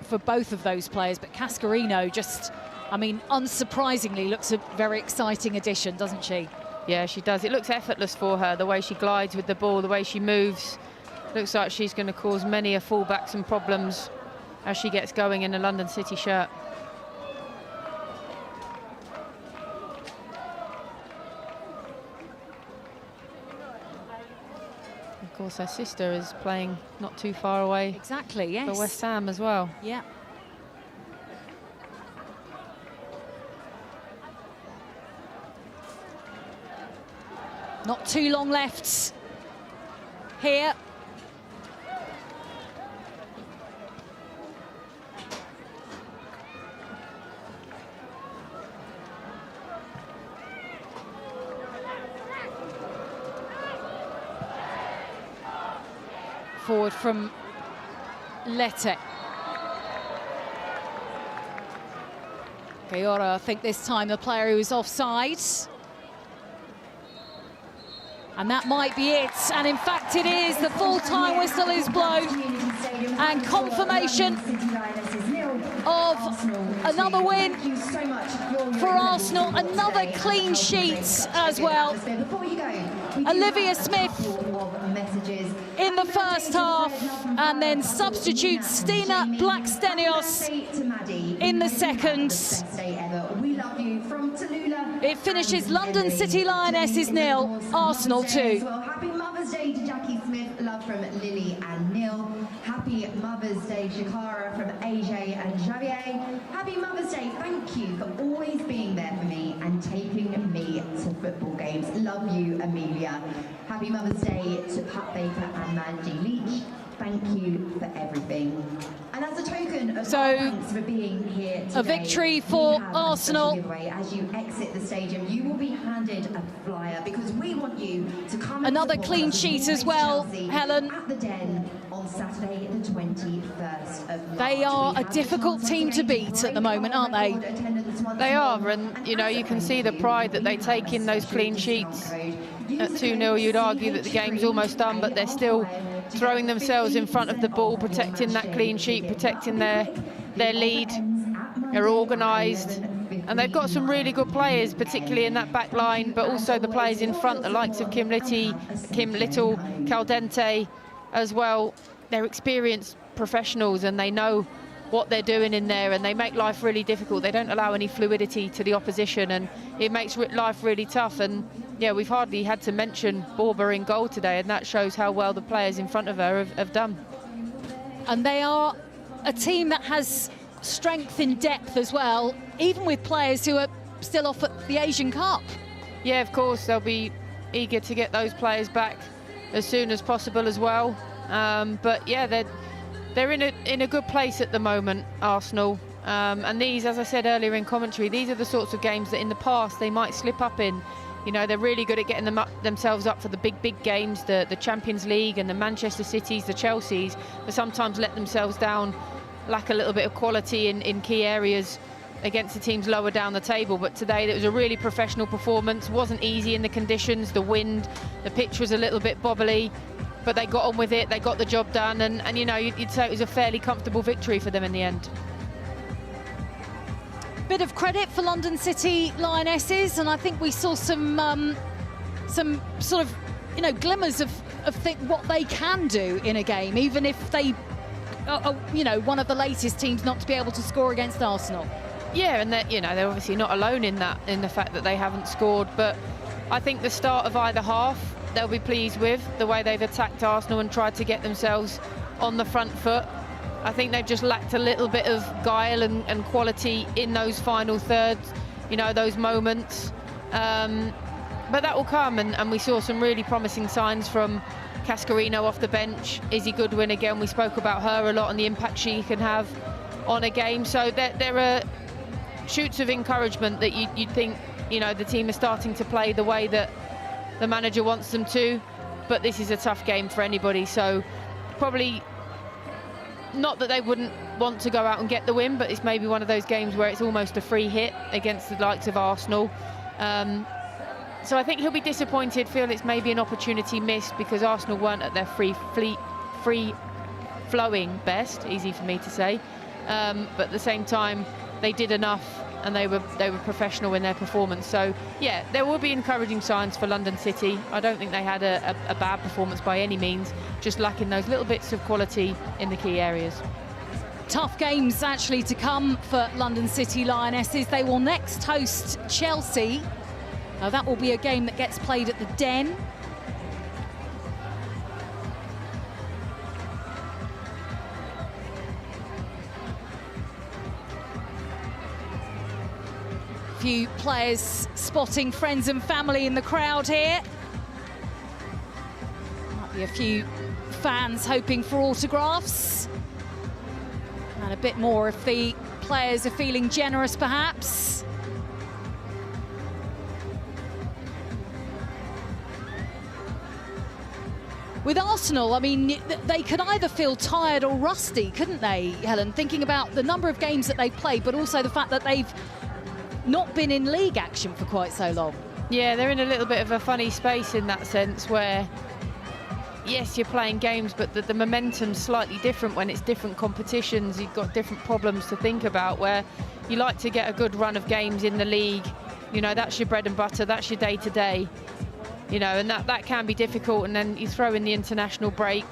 for both of those players, but Cascarino just, I mean, unsurprisingly looks a very exciting addition, doesn't she? Yeah, she does. It looks effortless for her, the way she glides with the ball, the way she moves. Looks like she's going to cause many a fullback some problems as she gets going in a London City shirt. Of course, her sister is playing not too far away. Exactly, yes. For West Ham as well. Yeah. Not too long left here. Forward from Lette. Kayora, I think this time the player who was offside. And that might be it. And in fact it is. The full-time whistle is blown. And confirmation of another win for Arsenal. Another clean sheet as well. Olivia Smith in the first half, and then substitute Stina Blackstenius in the second. It finishes London City Lionesses 0, Arsenal 2. Well, happy Mother's Day to Jackie Smith, love from Lily and Neil. Happy Mother's Day, Shakara, from AJ and Javier. Happy Mother's Day, thank you for always being there for me and taking me to football games. Love you, Amelia. Happy Mother's Day to Pat Baker and Mandy Leach. Thank you for everything. And as a token of thanks for being here today, a victory for Arsenal. As you exit the stadium, you will be handed a flyer because we want you to come. Another clean sheet as well, Helen. At the Den on Saturday, the 21st of March. They are a difficult team to beat at the moment, aren't they? They are, and you know, you can see the pride that they take in those clean sheets. At 2-0, you'd argue that the game's almost done, but they're still throwing themselves in front of the ball, protecting that clean sheet, protecting their lead. They're organised, and they've got some really good players, particularly in that back line, but also the players in front, the likes of Kim Little, Caldente as well. They're experienced professionals, and they know what they're doing in there, and they make life really difficult. They don't allow any fluidity to the opposition, and it makes life really tough. And yeah, we've hardly had to mention Borba in goal today, and that shows how well the players in front of her have done. And they are a team that has strength in depth as well, even with players who are still off at the Asian Cup. Yeah, of course, they'll be eager to get those players back as soon as possible as well. But yeah, they're in a good place at the moment, Arsenal. And these, as I said earlier in commentary, these are the sorts of games that in the past they might slip up in. You know, they're really good at getting themselves up for the big games, the Champions League and the Manchester Cities, the Chelseas, but sometimes let themselves down, lack a little bit of quality in key areas against the teams lower down the table. But today it was a really professional performance. Wasn't easy in the conditions, the wind, the pitch was a little bit bobbly, but they got on with it, they got the job done, and you know, you'd say it was a fairly comfortable victory for them in the end. Bit of credit for London City Lionesses, and I think we saw some sort of, you know, glimmers of what they can do in a game, even if they are, you know, one of the latest teams not to be able to score against Arsenal. Yeah, and that, you know, they're obviously not alone in the fact that they haven't scored, but I think the start of either half they'll be pleased with, the way they've attacked Arsenal and tried to get themselves on the front foot. I think they've just lacked a little bit of guile and quality in those final thirds, you know, those moments. But that will come, and we saw some really promising signs from Cascarino off the bench. Izzy Goodwin, again, we spoke about her a lot and the impact she can have on a game. So there are shoots of encouragement that you'd think, you know, the team is starting to play the way that the manager wants them to, but this is a tough game for anybody, so probably not that they wouldn't want to go out and get the win, but it's maybe one of those games where it's almost a free hit against the likes of Arsenal. So I think he'll be disappointed, feel it's maybe an opportunity missed because Arsenal weren't at their free-flowing best, easy for me to say, but at the same time they did enough, and they were professional in their performance. So yeah, there will be encouraging signs for London City. I don't think they had a bad performance by any means, just lacking those little bits of quality in the key areas. Tough games actually to come for London City Lionesses. They will next host Chelsea. Now that will be a game that gets played at the Den. A few players spotting friends and family in the crowd here. Might be a few fans hoping for autographs. And a bit more if the players are feeling generous, perhaps. With Arsenal, I mean, they could either feel tired or rusty, couldn't they, Helen? Thinking about the number of games that they've played, but also the fact that they've not been in league action for quite so long. Yeah, they're in a little bit of a funny space in that sense where, yes, you're playing games, but the momentum's slightly different when it's different competitions. You've got different problems to think about, where you like to get a good run of games in the league. You know, that's your bread and butter, that's your day-to-day. You know, and that can be difficult, and then you throw in the international break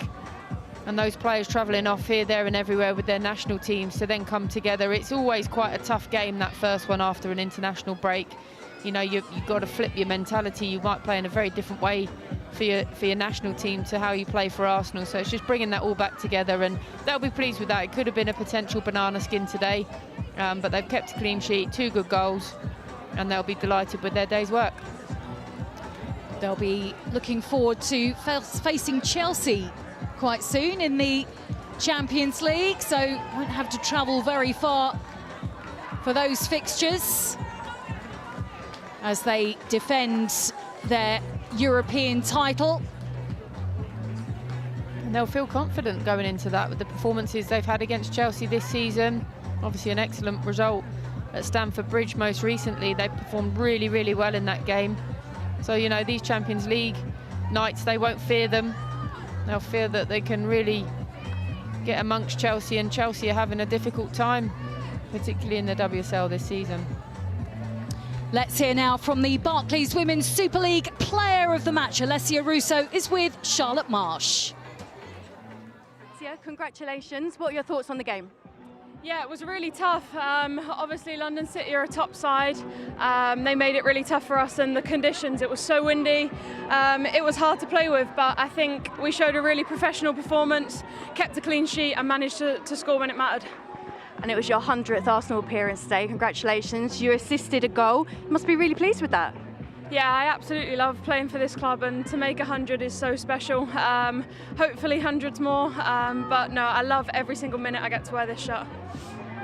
and those players travelling off here, there and everywhere with their national teams to then come together. It's always quite a tough game, that first one after an international break. You know, you've got to flip your mentality. You might play in a very different way for your national team to how you play for Arsenal. So it's just bringing that all back together, and they'll be pleased with that. It could have been a potential banana skin today, but they've kept a clean sheet, 2 good goals, and they'll be delighted with their day's work. They'll be looking forward to facing Chelsea quite soon in the Champions League, so won't have to travel very far for those fixtures as they defend their European title. And they'll feel confident going into that with the performances they've had against Chelsea this season. Obviously an excellent result at Stamford Bridge most recently. They performed really, really well in that game. So, you know, these Champions League nights, they won't fear them. They'll fear that they can really get amongst Chelsea, and Chelsea are having a difficult time, particularly in the WSL this season. Let's hear now from the Barclays Women's Super League Player of the Match. Olivia Russo is with Charlotte Marsh. Alessia, congratulations. What are your thoughts on the game? Yeah, it was really tough. Obviously, London City are a top side. They made it really tough for us, and the conditions, it was so windy. It was hard to play with, but I think we showed a really professional performance, kept a clean sheet and managed to score when it mattered. And it was your 100th Arsenal appearance today. Congratulations. You assisted a goal. You must be really pleased with that. Yeah, I absolutely love playing for this club, and to make 100 is so special. Hopefully hundreds more, but no, I love every single minute I get to wear this shirt.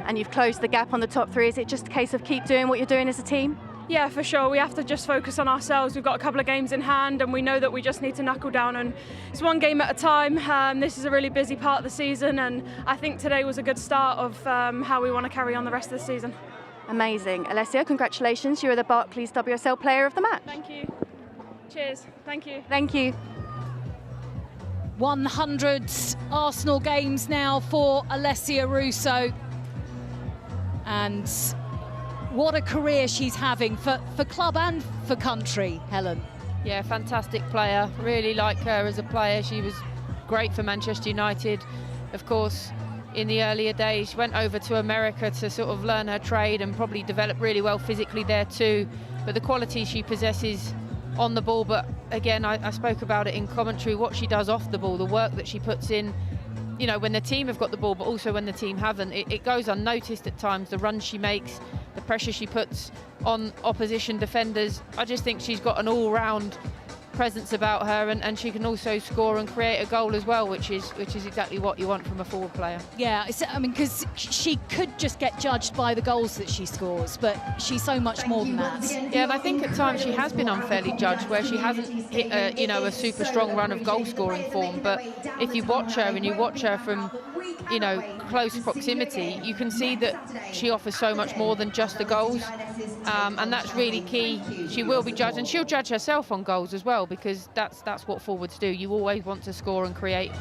And you've closed the gap on the top 3. Is it just a case of keep doing what you're doing as a team? Yeah, for sure. We have to just focus on ourselves. We've got a couple of games in hand, and we know that we just need to knuckle down, and it's one game at a time. This is a really busy part of the season, and I think today was a good start of how we want to carry on the rest of the season. Amazing. Alessia, congratulations. You are the Barclays WSL Player of the Match. Thank you. Cheers. Thank you. Thank you. 100 Arsenal games now for Olivia Russo. And what a career she's having for club and for country, Helen. Yeah, fantastic player. Really like her as a player. She was great for Manchester United. Of course, in the earlier days, she went over to America to sort of learn her trade and probably develop really well physically there too. But the quality she possesses on the ball, but again, I spoke about it in commentary, what she does off the ball, the work that she puts in, you know, when the team have got the ball, but also when the team haven't. It goes unnoticed at times, the runs she makes, the pressure she puts on opposition defenders. I just think she's got an all-round presence about her, and she can also score and create a goal as well, which is exactly what you want from a forward player. Yeah, I mean, because she could just get judged by the goals that she scores, but she's so much more than that. Yeah, and I think at times she has been unfairly judged, where she hasn't hit a super strong run of goal scoring form. But if you watch her and you watch her from close proximity, you can see that she offers so much more than just the goals, and that's really key. She will be judged, and she'll judge herself on goals as well, because that's what forwards do. You always want to score and create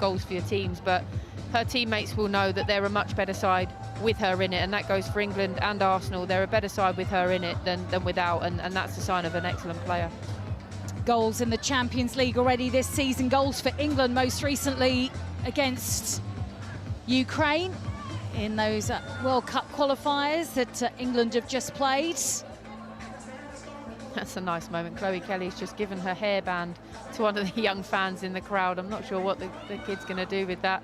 goals for your teams, but her teammates will know that they're a much better side with her in it, and that goes for England and Arsenal. They're a better side with her in it than without, and that's a sign of an excellent player. Goals in the Champions League already this season. Goals for England most recently against Ukraine in those World Cup qualifiers that England have just played. That's a nice moment. Chloe Kelly's just given her hairband to one of the young fans in the crowd. I'm not sure what the kid's going to do with that.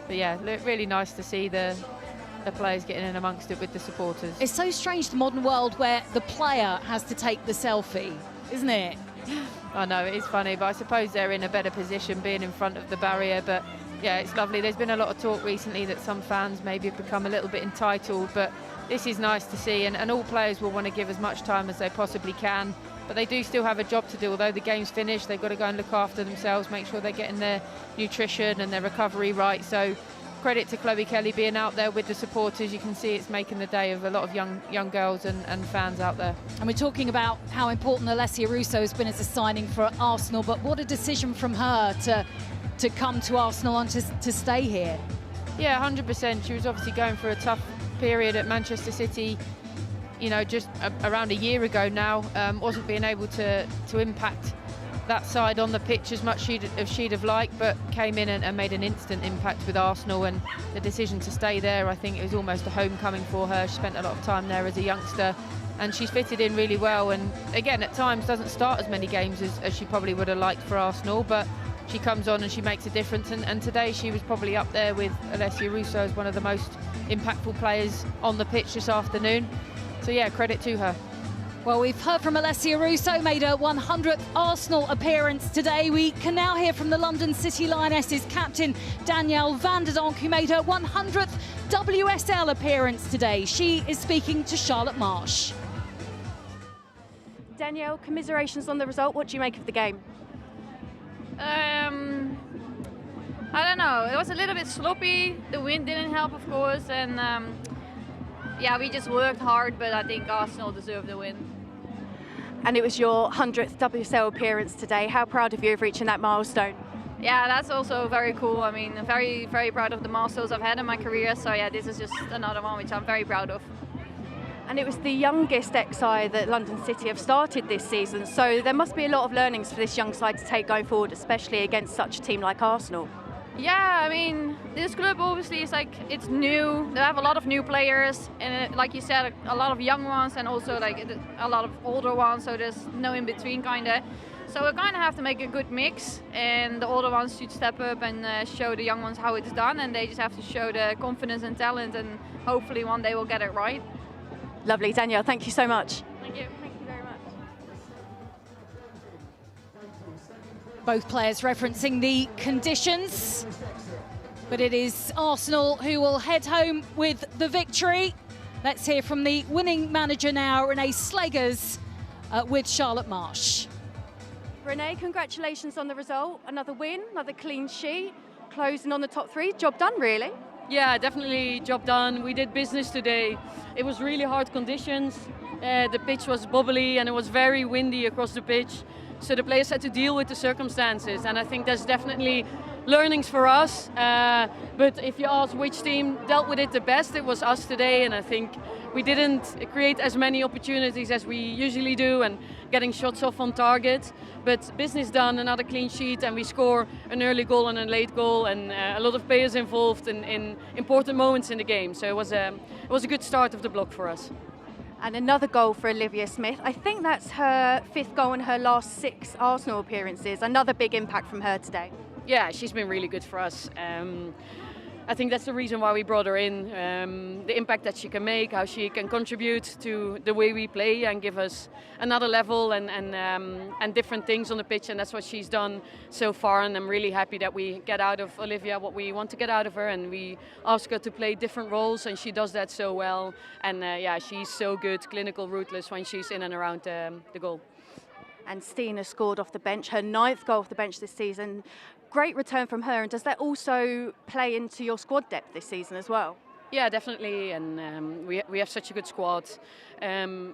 But yeah, really nice to see the the players getting in amongst it with the supporters. It's so strange, the modern world where the player has to take the selfie, isn't it? I know, it is funny, but I suppose they're in a better position being in front of the barrier. But yeah, it's lovely. There's been a lot of talk recently that some fans maybe have become a little bit entitled, but this is nice to see, and all players will want to give as much time as they possibly can. But they do still have a job to do. Although the game's finished, they've got to go and look after themselves, make sure they're getting their nutrition and their recovery right. So credit to Chloe Kelly being out there with the supporters. You can see it's making the day of a lot of young girls and fans out there. And we're talking about how important Olivia Russo has been as a signing for Arsenal, but what a decision from her to come to Arsenal and to stay here. Yeah, 100%. She was obviously going for a tough period at Manchester City, you know, just around a year ago now. Wasn't being able to impact that side on the pitch as much as she'd have liked, but came in and made an instant impact with Arsenal, and the decision to stay there, I think it was almost a homecoming for her. She spent a lot of time there as a youngster, and she's fitted in really well, and again at times doesn't start as many games as she probably would have liked for Arsenal, but she comes on and she makes a difference, and today she was probably up there with Olivia Russo as one of the most impactful players on the pitch this afternoon. So yeah, credit to her. Well, we've heard from Olivia Russo, made her 100th Arsenal appearance today. We can now hear from the London City Lionesses captain Danielle van der Donk, who made her 100th WSL appearance today. She is speaking to Charlotte Marsh. Danielle, commiserations on the result. What do you make of the game? I don't know. It was a little bit sloppy. The wind didn't help, of course, and yeah, we just worked hard, but I think Arsenal deserved the win. And it was your 100th WSL appearance today. How proud of you of reaching that milestone? Yeah, that's also very cool. I mean, I'm very, very proud of the milestones I've had in my career. So yeah, this is just another one which I'm very proud of. And it was the youngest XI that London City have started this season. So there must be a lot of learnings for this young side to take going forward, especially against such a team like Arsenal. Yeah, I mean, this club obviously is like, it's new. They have a lot of new players, and like you said, a lot of young ones, and also like a lot of older ones. So there's no in between, kind of. So we kind of have to make a good mix, and the older ones should step up and show the young ones how it's done, and they just have to show the confidence and talent, and hopefully one day we'll get it right. Lovely, Danielle. Thank you so much. Thank you. Thank you very much. Both players referencing the conditions, but it is Arsenal who will head home with the victory. Let's hear from the winning manager now, Renee Slegers, with Charlotte Marsh. Renee, congratulations on the result. Another win, another clean sheet, closing on the top three. Job done, really. Yeah, definitely job done. We did business today. It was really hard conditions. The pitch was bubbly and it was very windy across the pitch. So the players had to deal with the circumstances, and I think that's definitely learnings for us. But if you ask which team dealt with it the best, it was us today, and I think we didn't create as many opportunities as we usually do and getting shots off on target. But business done, another clean sheet, and we score an early goal and a late goal, and a lot of players involved in important moments in the game. So it was a good start of the block for us. And another goal for Olivia Smith. I think that's her 5th goal in her last 6 Arsenal appearances. Another big impact from her today. Yeah, she's been really good for us. I think that's the reason why we brought her in. The impact that she can make, how she can contribute to the way we play and give us another level and different things on the pitch, and that's what she's done so far. And I'm really happy that we get out of Olivia what we want to get out of her, and we ask her to play different roles, and she does that so well. And yeah, she's so good, clinical, ruthless when she's in and around the goal. And Stina scored off the bench, her 9th goal off the bench this season. Great return from her, and does that also play into your squad depth this season as well? Yeah, definitely, and we have such a good squad.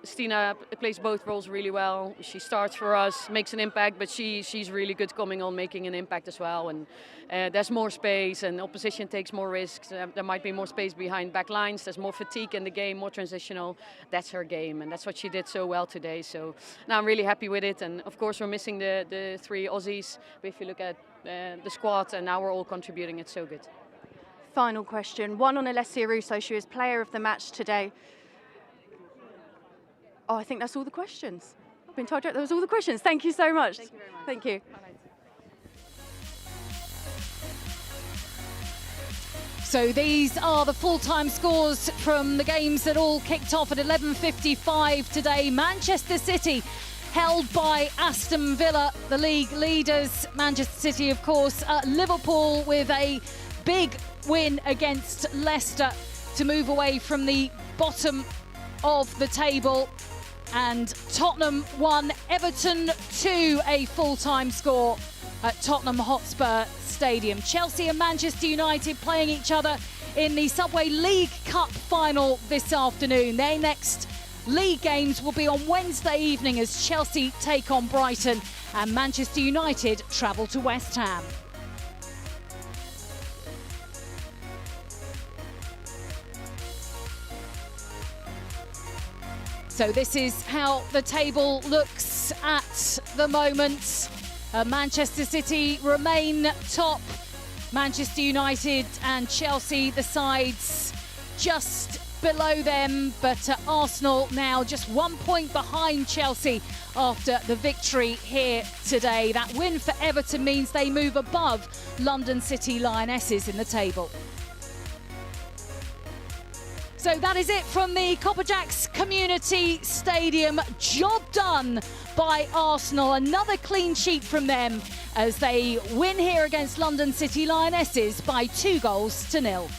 Stina plays both roles really well. She starts for us, makes an impact, but she's really good coming on, making an impact as well. And there's more space, and opposition takes more risks. There might be more space behind back lines. There's more fatigue in the game, more transitional. That's her game, and that's what she did so well today. So now I'm really happy with it. And of course, we're missing the 3 Aussies. But if you look at the squad, and now we're all contributing, it's so good. Final question, one on Olivia Russo. She was player of the match today. Oh, I think that's all the questions. I've been told that was all the questions. Thank you so much. Thank you very much. Thank you. Bye-bye. So these are the full-time scores from the games that all kicked off at 11:55 today. Manchester City held by Aston Villa, the league leaders. Manchester City, of course, Liverpool with a big win against Leicester to move away from the bottom of the table. And Tottenham won Everton 2, a full-time score at Tottenham Hotspur Stadium. Chelsea and Manchester United playing each other in the Subway League Cup final this afternoon. Their next league games will be on Wednesday evening as Chelsea take on Brighton and Manchester United travel to West Ham. So this is how the table looks at the moment. Manchester City remain top. Manchester United and Chelsea, the sides just below them, but Arsenal now just 1 point behind Chelsea after the victory here today. That win for Everton means they move above London City Lionesses in the table. So that is it from the Copperjacks Community Stadium. Job done by Arsenal. Another clean sheet from them as they win here against London City Lionesses by 2-0.